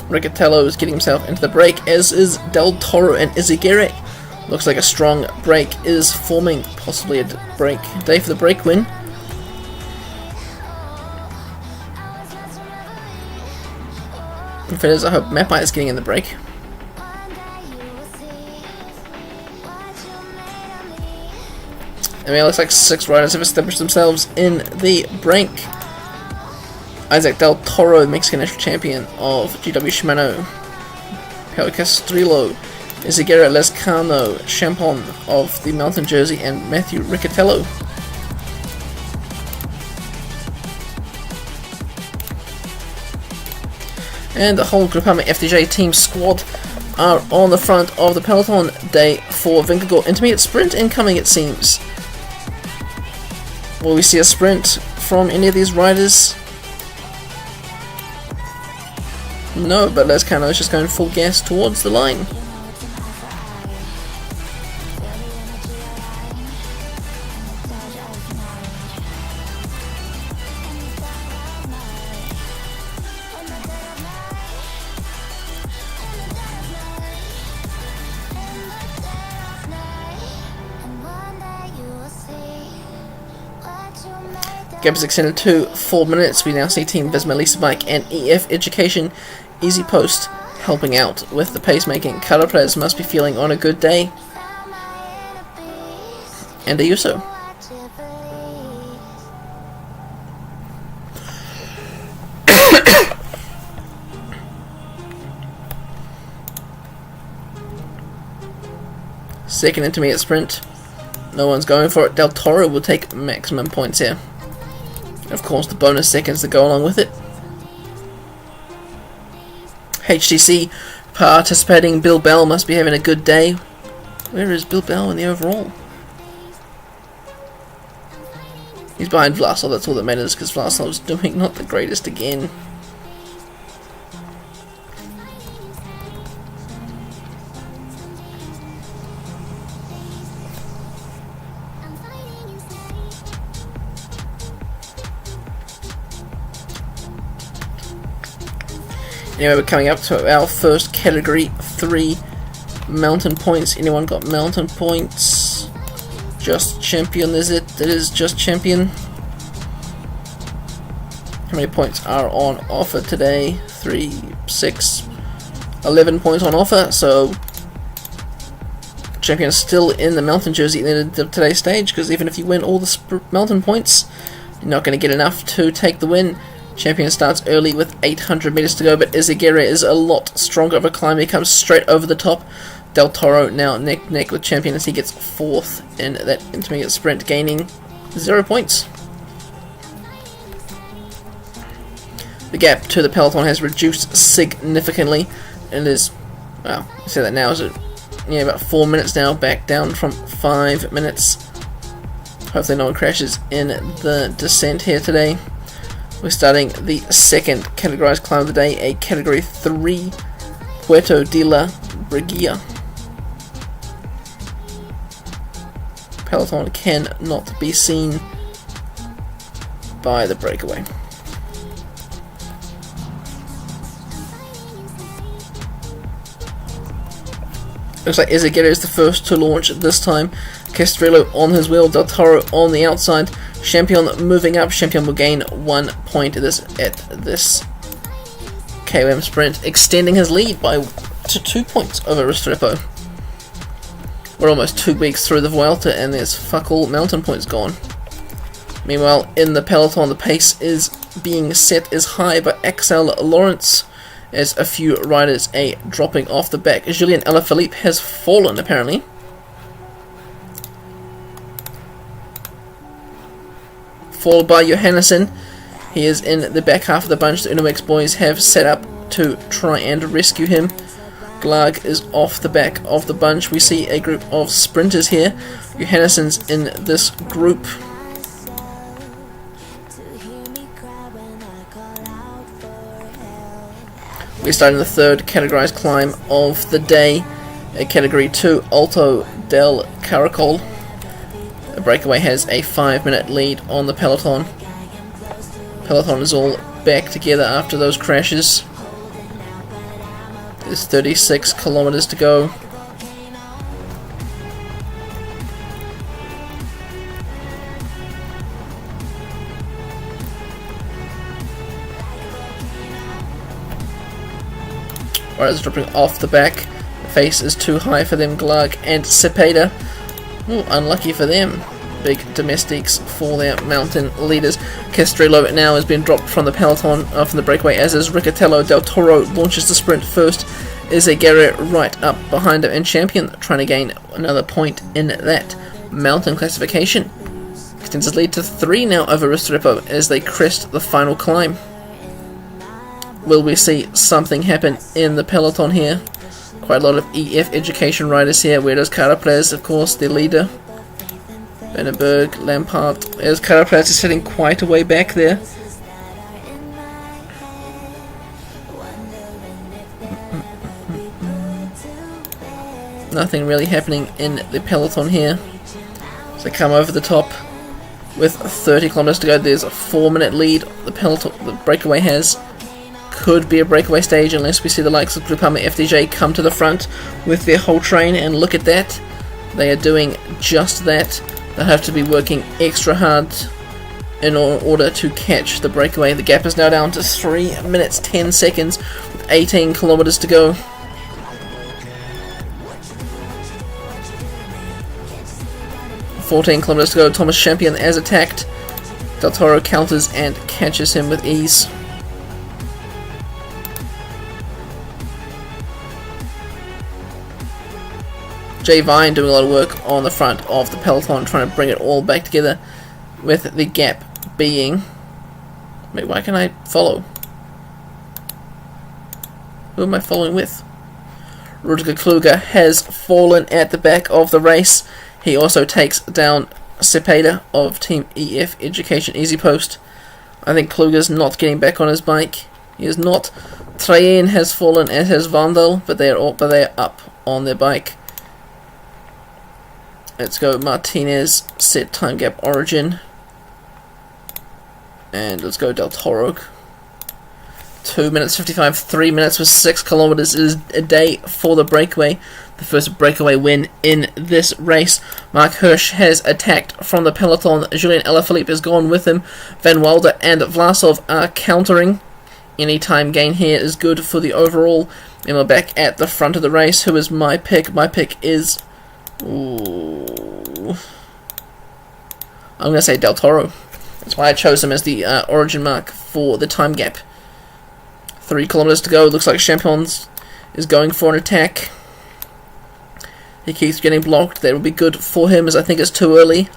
Riccatello is getting himself into the break, as is Del Toro and Izagirre. Looks like a strong break is forming, possibly a break day for the break win. If it is, I hope Mapai is getting in the break. It looks like 6 riders have established themselves in the break. Isaac Del Toro, Mexican national champion of GW Shimano. Paulo Castrillo, Izagirre Lescano, Champon of the Mountain Jersey, and Matthew Riccatello. And the whole Groupama FDJ team squad are on the front of the peloton. Day 4 Vingegaard intermediate sprint incoming, it seems. Will we see a sprint from any of these riders? No, but Lescano is just going full gas towards the line. Gap is extended to 4 minutes. We now see Team Visma Lisa Bike and EF Education Easy Post helping out with the pacemaking. Color players must be feeling on a good day. And Ayuso. Second intermediate sprint. No one's going for it. Del Toro will take maximum points here. Of course, the bonus seconds that go along with it. HTC participating. Bill Bell must be having a good day. Where is Bill Bell in the overall? He's behind Vlasov, that's all that matters, because Vlasov's doing not the greatest again. Anyway, we're coming up to our first Category 3 mountain points. Anyone got mountain points? Just Champion, is it? It is Just Champion. How many points are on offer today? 3, 6, 11 points on offer. So, Champion is still in the mountain jersey at the end of today's stage, because even if you win all the mountain points, you're not going to get enough to take the win. Champion starts early with 800 meters to go, but Izagirre is a lot stronger of a climb. He comes straight over the top. Del Toro now neck and neck with Champion as he gets 4th in that intermediate sprint, gaining 0 points. The gap to the peloton has reduced significantly, and it is, well, I say that now, is it? Yeah, about 4 minutes now, back down from 5 minutes. Hopefully no one crashes in the descent here today. We're starting the second categorized climb of the day, a Category 3 Puerto de la Briguilla. Peloton cannot be seen by the breakaway. Looks like Ezequiel is the first to launch this time. Castrillo on his wheel, Del Toro on the outside. Champion moving up. Champion will gain 1 point at this KOM sprint, extending his lead to 2 points over Restrepo. We're almost 2 weeks through the Vuelta and there's fuck all mountain points gone. Meanwhile, in the peloton, the pace is being set as high by Axel Lawrence, as a few riders are dropping off the back. Julien Alaphilippe has fallen, apparently. Followed by Johannesson. He is in the back half of the bunch. The Unox boys have set up to try and rescue him. Glarg is off the back of the bunch. We see a group of sprinters here. Johannesson's in this group. We're starting the third categorized climb of the day, Category 2, Alto del Caracol. The breakaway has a 5-minute lead on the peloton. Peloton is all back together after those crashes. There's 36 kilometers to go. Riders dropping off the back. The face is too high for them. Glarg and Cepeda. Ooh, unlucky for them. Big domestics for their mountain leaders. Castrillo now has been dropped from the peloton, from the breakaway, as is Riccatello. Del Toro launches the sprint first. Ezequiel right up behind him, and Champion trying to gain another point in that mountain classification. Extends his lead to 3 now over Restrepo as they crest the final climb. Will we see something happen in the peloton here? Quite a lot of EF education riders here. Where does Carapaz, of course, the leader? Benneberg, Lampard. As Carapaz is sitting quite a way back there. Nothing really happening in the peloton here. So they come over the top with 30 kilometers to go. There's a 4-minute lead the peloton, the breakaway has. Could be a breakaway stage unless we see the likes of Groupama FDJ come to the front with their whole train, and look at that. They are doing just that. They'll have to be working extra hard in order to catch the breakaway. The gap is now down to 3 minutes 10 seconds with 18 kilometers to go. .14 kilometers to go. Thomas Champion as attacked. Del Toro counters and catches him with ease. Jay Vine doing a lot of work on the front of the peloton, trying to bring it all back together, with the gap being... Wait, why can't I follow? Who am I following with? Rutger Kluger has fallen at the back of the race. He also takes down Cepeda of Team EF Education Easy Post. I think Kluger's not getting back on his bike. He is not. Trayen has fallen, as has Vandal, but they are up on their bike. Let's go Martinez, set time gap origin. And let's go Del Toro. 2 minutes 55, 3 minutes with 6 kilometers is a day for the breakaway. The first breakaway win in this race. Mark Hirsch has attacked from the peloton. Julien Alaphilippe has gone with him. Van Wilder and Vlasov are countering. Any time gain here is good for the overall. And we're back at the front of the race. Who is my pick? My pick is... Ooh. I'm going to say Del Toro. That's why I chose him as the origin mark for the time gap. 3 kilometers to go. Looks like Champions is going for an attack. He keeps getting blocked. That will be good for him, as I think it's too early.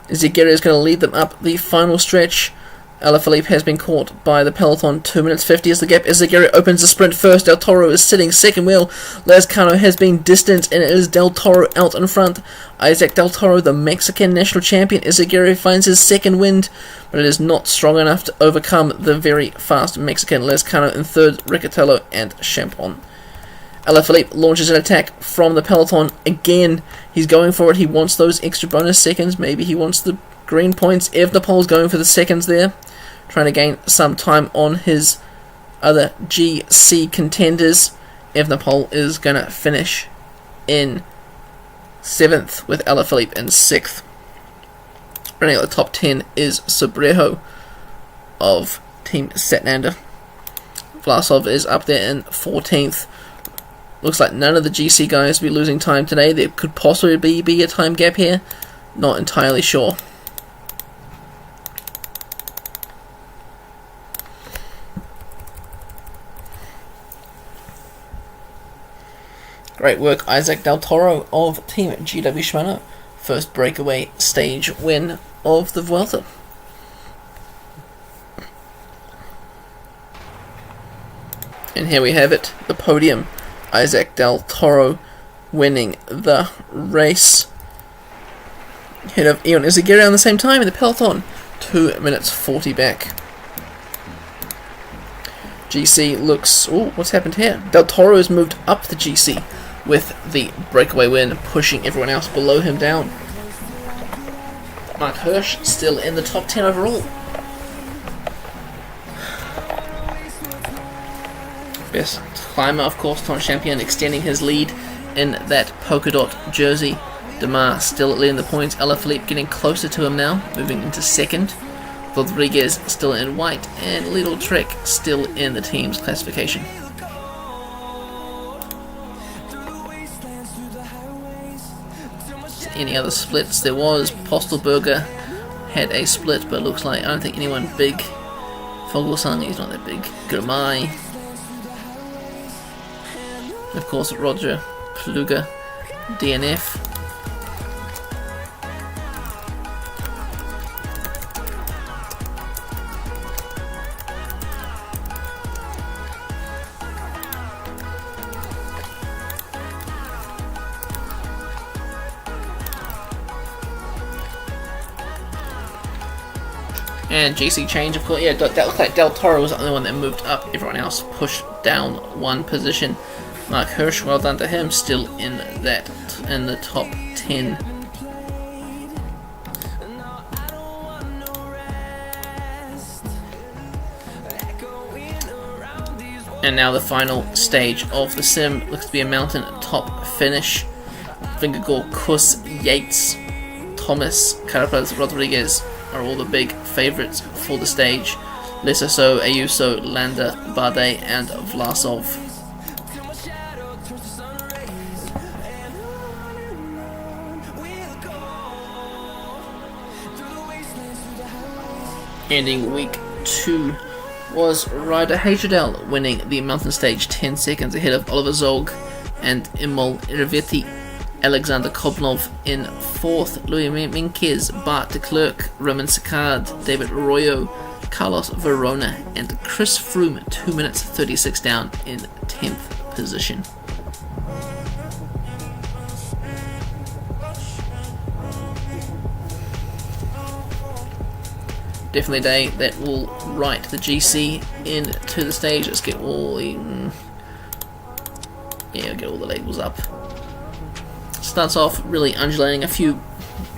Ezequiel is going to lead them up the final stretch. Alaphilippe has been caught by the peloton. 2 minutes 50 is the gap. Ezequiel opens the sprint first. Del Toro is sitting second wheel. Lescano has been distant, and it is Del Toro out in front. Isaac Del Toro, the Mexican national champion. Ezequiel finds his second wind, but it is not strong enough to overcome the very fast Mexican. Lescano in third, Riccatello and Champon. Alaphilippe launches an attack from the peloton again. He's going for it. He wants those extra bonus seconds. Maybe he wants the green points. Evenepoel's going for the seconds there, trying to gain some time on his other GC contenders. Evenepoel is going to finish in 7th, with Alaphilippe in 6th. Running out the top 10 is Sobrejo of Team Setnander. Vlasov is up there in 14th. Looks like none of the GC guys will be losing time today. There could possibly be a time gap here. Not entirely sure. Great work, Isaac Del Toro of Team GW Shimano. First breakaway stage win of the Vuelta. And here we have it, the podium. Isaac Del Toro winning the race. Ahead of Ion Izagirre on the same time in the peloton. 2 minutes 40 back. GC looks... oh, what's happened here? Del Toro has moved up the GC with the breakaway win, pushing everyone else below him down. Mark Hirsch still in the top 10 overall. Best climber, of course, Tom Champion extending his lead in that polka dot jersey. Demar still leading the points. Alaphilippe getting closer to him now, moving into 2nd. Rodriguez still in white, and Little Trek still in the team's classification. Any other splits? There was. Postelberger had a split, but looks like I don't think anyone big. Fogelsang, he's not that big. Girmay. Of course, Roger Pluger, DNF. And GC change, of course. Yeah, that looks like Del Toro was the only one that moved up. Everyone else pushed down one position. Mark Hirsch, well done to him, still in the top 10. And now the final stage of the sim. Looks to be a mountain top finish. Vingegaard, Kuss, Yates, Thomas, Carapaz, Rodriguez are all the big favourites for the stage. Lesaso, Ayuso, Landa, Bardet and Vlasov. Ending week 2 was Ryder Hagedal winning the mountain stage 10 seconds ahead of Oliver Zog and Imol Iravetti. Alexander Kobnov in 4th, Louis Minquez, Bart de Klerk, Roman Sicard, David Arroyo, Carlos Verona and Chris Froome 2 minutes 36 down in 10th position. Definitely a day that will write the GC into the stage. Let's get all the get all the labels up. Starts off really undulating, a few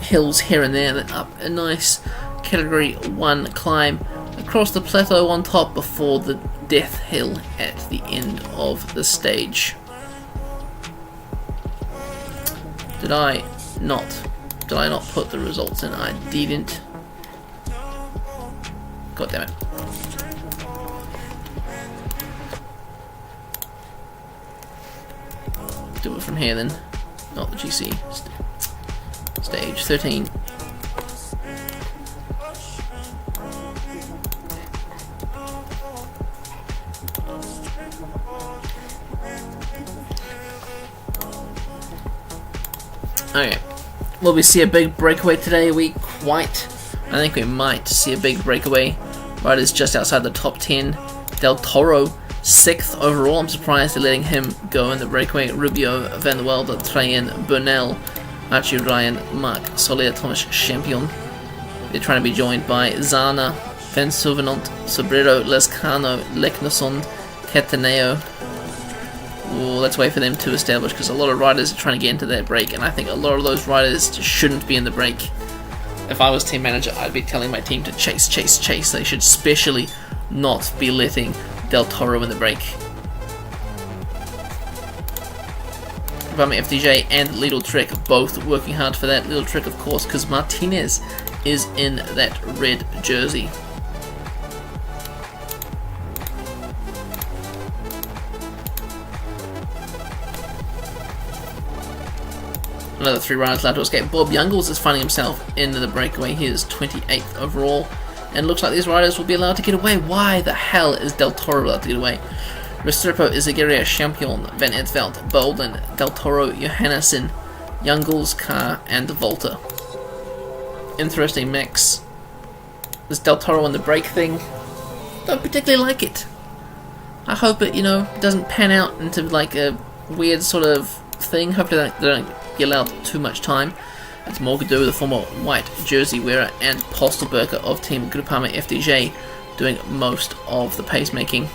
hills here and there, then up a nice category 1 climb across the plateau on top before the death hill at the end of the stage. Did I not put the results in? I didn't. God damn it. Do it from here then. Not the GC. Stage 13. Okay. Will we see a big breakaway today? I think we might see a big breakaway. Riders just outside the top 10. Del Toro, 6th overall. I'm surprised they're letting him go in the breakaway. Rubio, Van der Velde, Trajan, Bernal, Archie Ryan, Mark Soler, Thomas Champion. They're trying to be joined by Zana, Van Souvenant, Sobrero, Lescano, Leknosond, Cataneo. Let's wait for them to establish, because a lot of riders are trying to get into that break, and I think a lot of those riders just shouldn't be in the break. If I was team manager, I'd be telling my team to chase. They should especially not be letting Del Toro in the break. Grupama FDJ and Lidl Trek both working hard for that. Lidl Trek, of course, because Martinez is in that red jersey. Another 3 riders allowed to escape. Bob Youngles is finding himself in the breakaway. He is 28th overall. And looks like these riders will be allowed to get away. Why the hell is Del Toro allowed to get away? Restrepo, Izaguirre, Champion, Van Etveld, Bolden, Del Toro, Johannesson, Youngles, Carr, and Volta. Interesting mix. This Del Toro on the brake thing, don't particularly like it. I hope it, doesn't pan out into like a weird sort of thing. Hopefully they don't get allowed too much time. It's Morgado, the former white jersey wearer, and Postelberger of Team Grupama FDJ doing most of the pacemaking.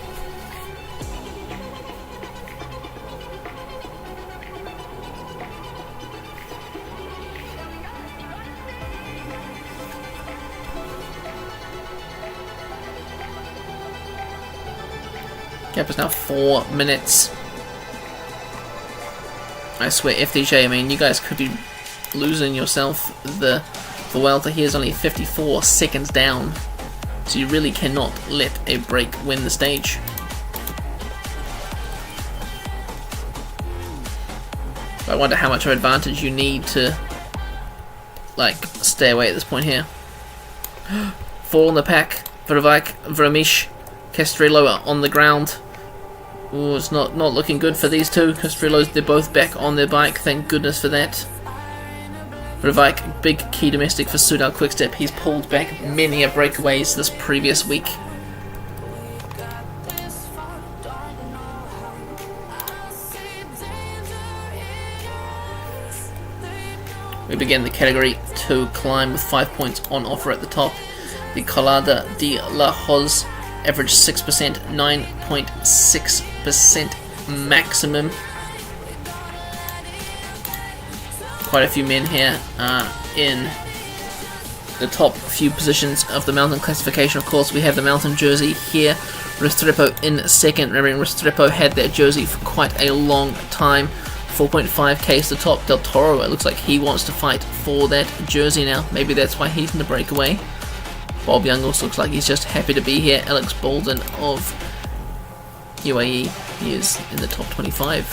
Gap is now 4 minutes. I swear, FDJ, I mean, you guys could be losing yourself. The Vuelta here is only 54 seconds down, so you really cannot let a break win the stage. I wonder how much of an advantage you need to, like, stay away at this point here. 4 on the pack. Verwijk, Vermeesch, Castrillo on the ground. Ooh, it's not looking good for these two. Castrillo's, they're both back on their bike, thank goodness for that. Verwijk, big key domestic for Soudal Quickstep. He's pulled back many a breakaways this previous week. We begin the Category 2 climb with 5 points on offer at the top. The Collada de la Hoz, average 6%, 9.6% maximum. Quite a few men here in the top few positions of the mountain classification. Of course, we have the mountain jersey here. Restrepo in second. Remembering Restrepo had that jersey for quite a long time. 4.5k is the top. Del Toro, it looks like he wants to fight for that jersey now. Maybe that's why he's in the breakaway. Bob Youngles looks like he's just happy to be here. Alex Bolden of UAE, he is in the top 25.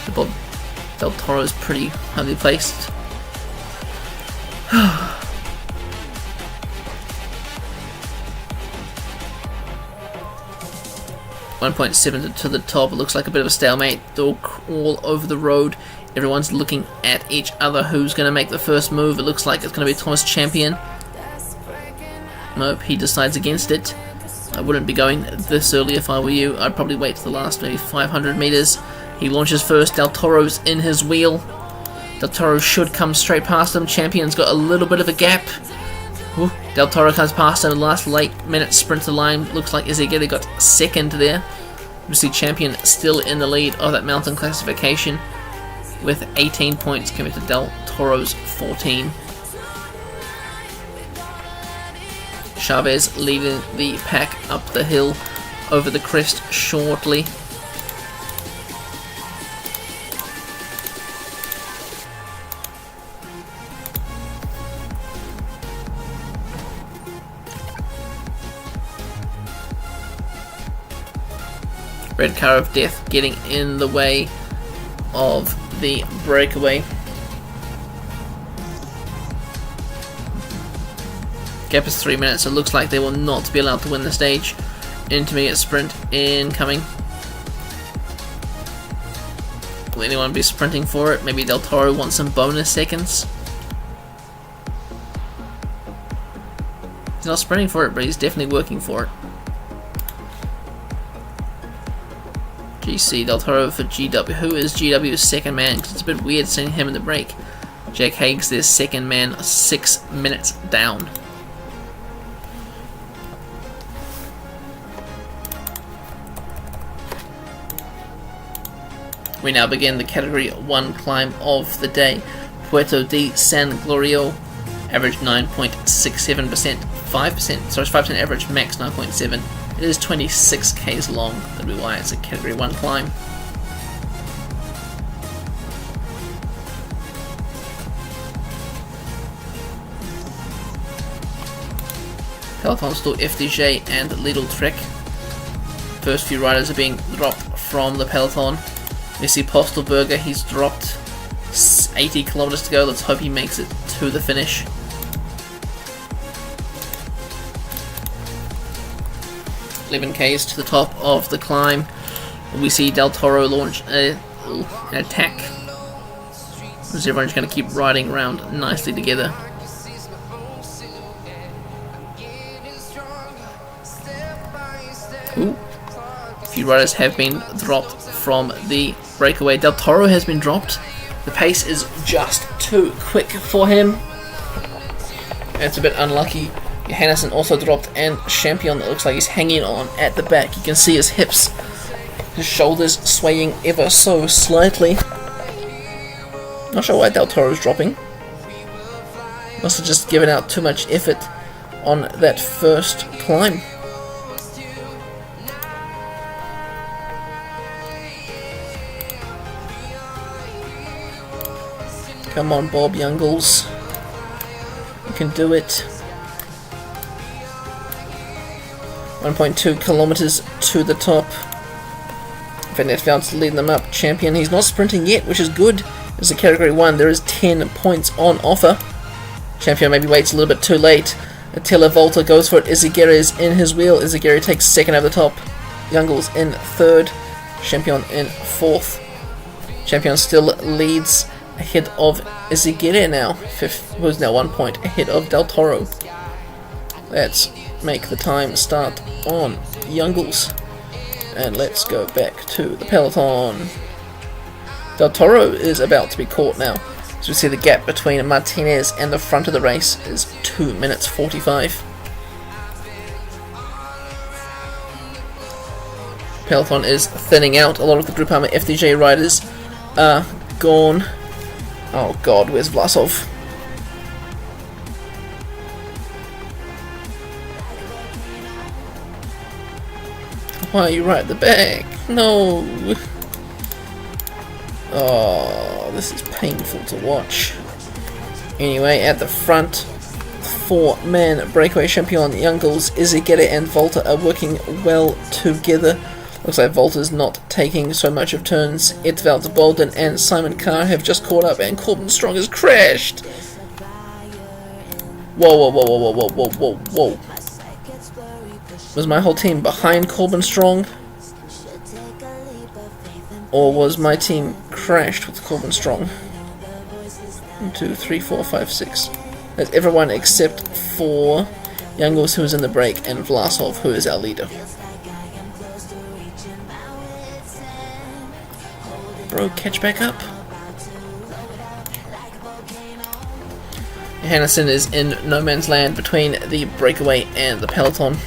The Bob Del Toro is pretty highly placed. 1.7 to the top. It looks like a bit of a stalemate. They're all over the road. Everyone's looking at each other. Who's going to make the first move? It looks like it's going to be Thomas Champion. Nope, he decides against it. I wouldn't be going this early if I were you. I'd probably wait to the last maybe 500 meters. He launches first. Del Toro's in his wheel. Del Toro should come straight past him. Champion's got a little bit of a gap. Ooh, Del Toro comes past in the last late minute sprint to the line. Looks like Izaguirre got second there. We see Champion still in the lead of that mountain classification with 18 points compared to Del Toro's 14. Chavez leading the pack up the hill over the crest shortly. Red Car of Death getting in the way of the breakaway. Gap is 3 minutes, so it looks like they will not be allowed to win the stage. Intermediate sprint incoming. Will anyone be sprinting for it? Maybe Del Toro wants some bonus seconds. He's not sprinting for it, but he's definitely working for it. GC Del Toro for GW. Who is GW's second man? Because it's a bit weird seeing him in the break. Jack Haig's their second man, 6 minutes down. We now begin the Category 1 climb of the day. Puerto de San Glorio, average 9.67%, 5% average, max 9.7. It is 26 k's long, that'll be why it's a Category 1 climb. Peloton still FDJ and Lidl Trek. First few riders are being dropped from the peloton. We see Postelberger, he's dropped 80 kilometers to go. Let's hope he makes it to the finish. K's to the top of the climb. We see Del Toro launch an attack. As everyone's going to keep riding around nicely together. Ooh. A few riders have been dropped from the breakaway. Del Toro has been dropped. The pace is just too quick for him. That's a bit unlucky. Johannesson also dropped, and Champion looks like he's hanging on at the back. You can see his hips, his shoulders swaying ever so slightly. Not sure why Del Toro's dropping. Must have just given out too much effort on that first climb. Come on, Bob Youngles. You can do it. 1.2 kilometers to the top. Van Netveld's leading them up. Champion, he's not sprinting yet, which is good. It's a category 1. There is 10 points on offer. Champion maybe waits a little bit too late. Attila Volta goes for it. Izagirre is in his wheel. Izagirre takes second over the top. Youngles in third. Champion in fourth. Champion still leads ahead of Izagirre now. Fifth, who's now 1 point ahead of Del Toro. Let's make the time start on Youngles. And let's go back to the peloton. Del Toro is about to be caught now. So we see the gap between Martinez and the front of the race is 2 minutes 45. Peloton is thinning out. A lot of the Groupama FDJ riders are gone. Oh god, where's Vlasov? Why are you right at the back? No! Oh, this is painful to watch. Anyway, at the front, 4-man breakaway champion Youngles, Izagirre and Volta are working well together. Looks like Volta's not taking so much of turns. Edvald Bolden and Simon Carr have just caught up, and Corbin Strong has crashed! Whoa, whoa, whoa, whoa, whoa, whoa, whoa, whoa. Was my whole team behind Corbin Strong? Or was my team crashed with Corbin Strong? 1, 2, 3, 4, 5, 6. That's everyone except for Youngles, who is in the break, and Vlasov, who is our leader. Bro, catch back up. Johannesson is in no man's land between the breakaway and the peloton.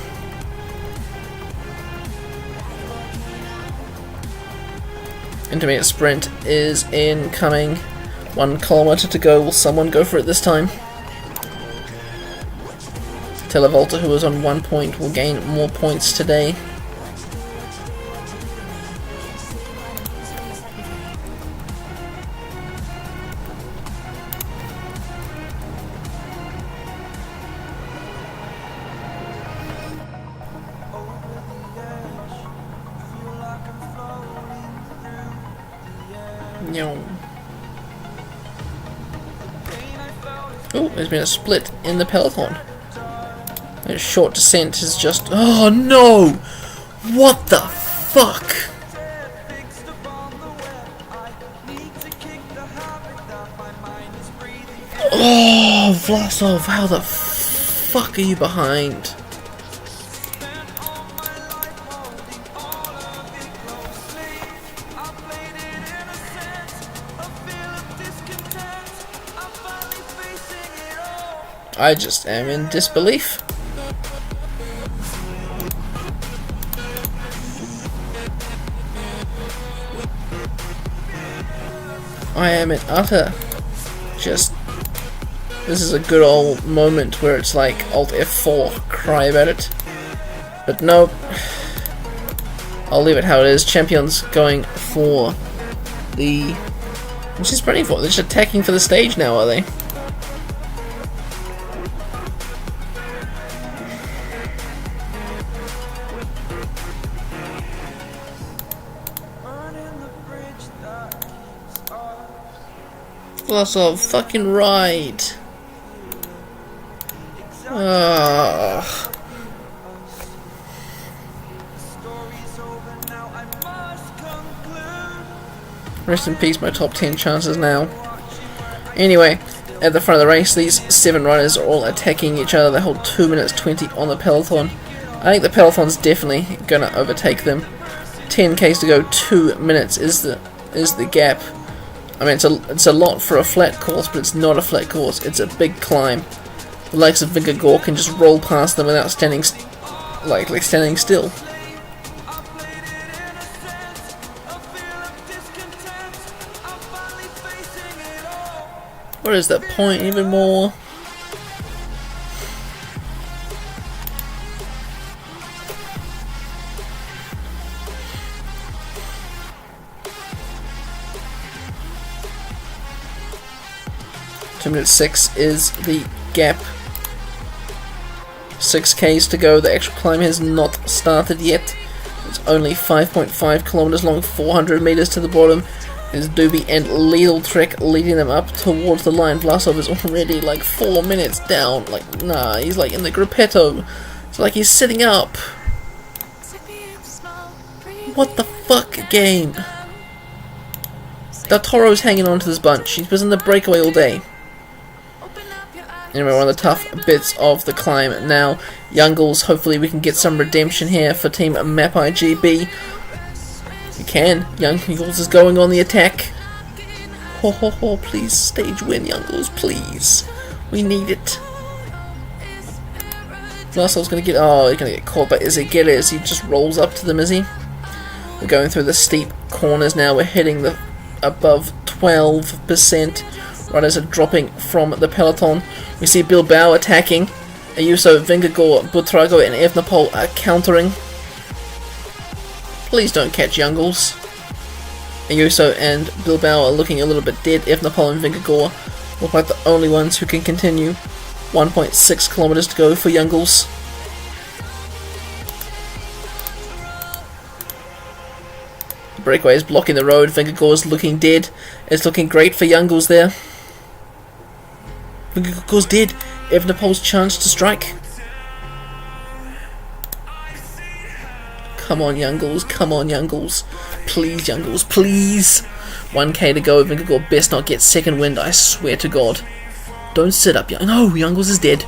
Intermediate sprint is incoming. 1 kilometer to go. Will someone go for it this time? Televolta, who is on 1 point, will gain more points today. Oh, there's been a split in the peloton. A short descent is just... Oh no! What the fuck? Oh, Vlasov, how the fuck are you behind? I just am in disbelief. I am in utter just... This is a good old moment where it's like Alt F4, cry about it. But no, I'll leave it how it is. Champions going for the... What's he sprinting for? They're just attacking for the stage now, are they? Vlasov, fucking right. Ugh. Rest in peace, my top 10 chances now. Anyway, at the front of the race, these 7 riders are all attacking each other. They hold 2 minutes 20 on the peloton. I think the peloton's definitely gonna overtake them. 10k's to go, 2 minutes is the gap. I mean, it's a lot for a flat course, but it's not a flat course. It's a big climb. The likes of Vingegaard can just roll past them without standing standing still. What is that point even more? Minute 6 is the gap. 6k's to go. The actual climb has not started yet. It's only 5.5 kilometers long, 400 meters to the bottom. There's Doobie and Lidl leading them up towards the line. Vlasov is already like 4 minutes down. Like, nah, he's like in the gruppetto. It's like he's sitting up. What the fuck, game? Del Toro's hanging on to this bunch. He was in the breakaway all day. Anyway, one of the tough bits of the climb now. Youngles, hopefully we can get some redemption here for Team Map IGB. You can. Youngles is going on the attack. Ho ho ho, please stage win, Youngles, please. We need it. Vlasov's gonna get, he's gonna get caught by Izagirre as he just rolls up to them, is he? We're going through the steep corners now. We're hitting the above 12%. Riders are dropping from the peloton. We see Bilbao attacking. Ayuso, Vingegaard, Buitrago and Evenepoel are countering. Please don't catch Youngles. Ayuso and Bilbao are looking a little bit dead. Evenepoel and Vingegaard look like the only ones who can continue. 1.6 kilometers to go for Youngles. The breakaway is blocking the road. Vingegaard is looking dead. It's looking great for Youngles there. Vingegaard's dead. Evenepoel's chance to strike. Come on, Youngles. Come on, Youngles. Please, Youngles. Please. 1k to go. Vingegaard best not get second wind. I swear to God. Don't sit up, No, Youngles is dead.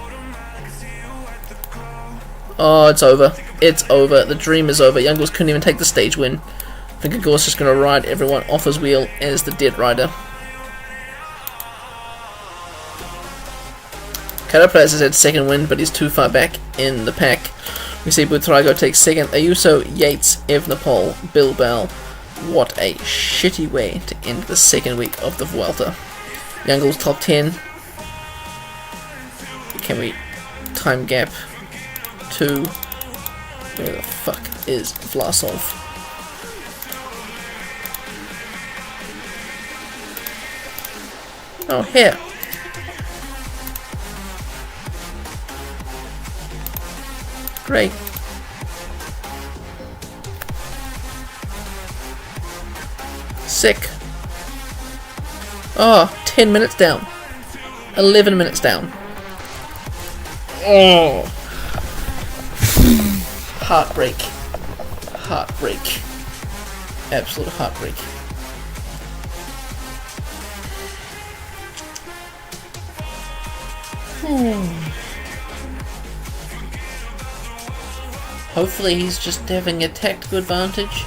Oh, it's over. It's over. The dream is over. Youngles couldn't even take the stage win. Vingegaard's just going to ride everyone off his wheel as the dead rider. Carapaz has had second win, but he's too far back in the pack. We see Buitrago take second. Ayuso, Yates, Evenepoel, Bilbao. What a shitty way to end the second week of the Vuelta. Youngles top 10. Can we time gap to where the fuck is Vlasov? Oh, here. Great. Sick. Oh, 10 minutes down. 11 minutes down. Oh. Heartbreak. Heartbreak. Absolute heartbreak. Hopefully he's just having a tactical advantage,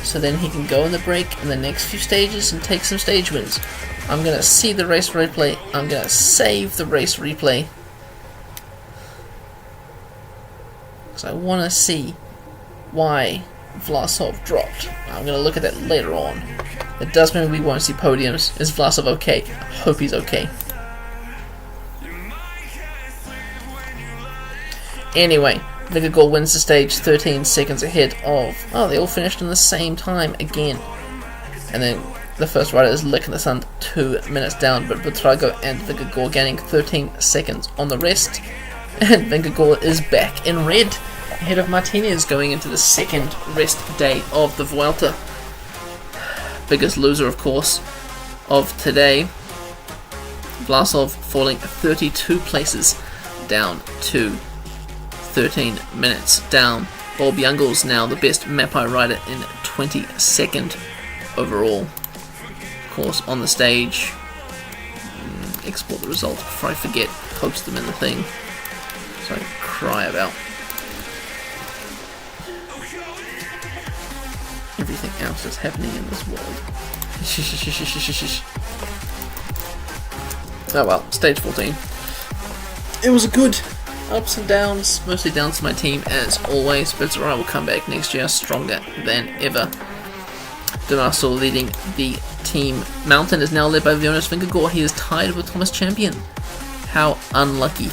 so then he can go in the break in the next few stages and take some stage wins. I'm going to see the race replay. I'm going to save the race replay, because I want to see why Vlasov dropped. I'm going to look at that later on. It does mean we won't see podiums. Is Vlasov okay? I hope he's okay. Anyway, Vingegaard wins the stage 13 seconds ahead of... Oh, they all finished in the same time again. And then the first rider is licking the sun 2 minutes down, but Buitrago and Vingegaard gaining 13 seconds on the rest. And Vingegaard is back in red, ahead of Martinez going into the second rest day of the Vuelta. Biggest loser, of course, of today. Vlasov falling 32 places down to 13 minutes down. Bob Youngle's now the best Mapai rider in 22nd overall. Of course, on the stage, export the result before I forget, post them in the thing, so I cry about everything else that's happening in this world. Oh well, stage 14. It was a good ups and downs, mostly down to my team as always, but it's alright, we'll come back next year stronger than ever. Demarsal leading the team. Mountain is now led by Jonas Vingegaard. He is tied with Thomas Champion. How unlucky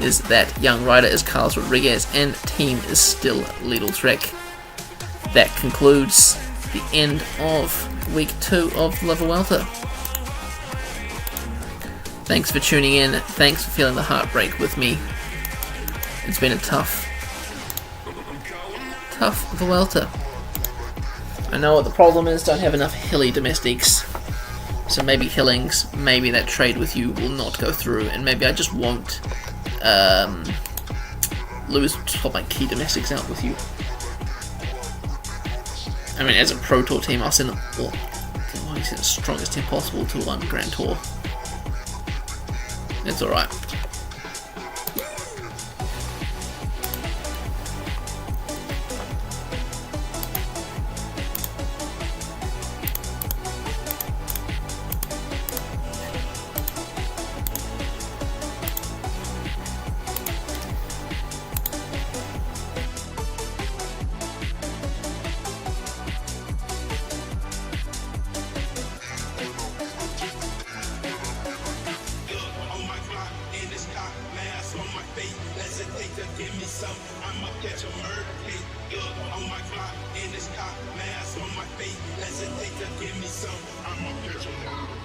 is that young rider as Carlos Rodriguez and team is still Lidl Trek. That concludes the end of week 2 of the Vuelta. Thanks for tuning in. Thanks for feeling the heartbreak with me. It's been a tough Vuelta. I know what the problem is, don't have enough hilly domestics. So maybe Hillings, maybe that trade with you will not go through, and maybe I just won't swap my key domestics out with you. I mean, as a Pro Tour team, I'll send the strongest team possible to one Grand Tour. It's alright. Give me some, I'ma catch a murder case. On my clock, in this cop, mask on my face. Let's take to give me some, I'ma catch a murder.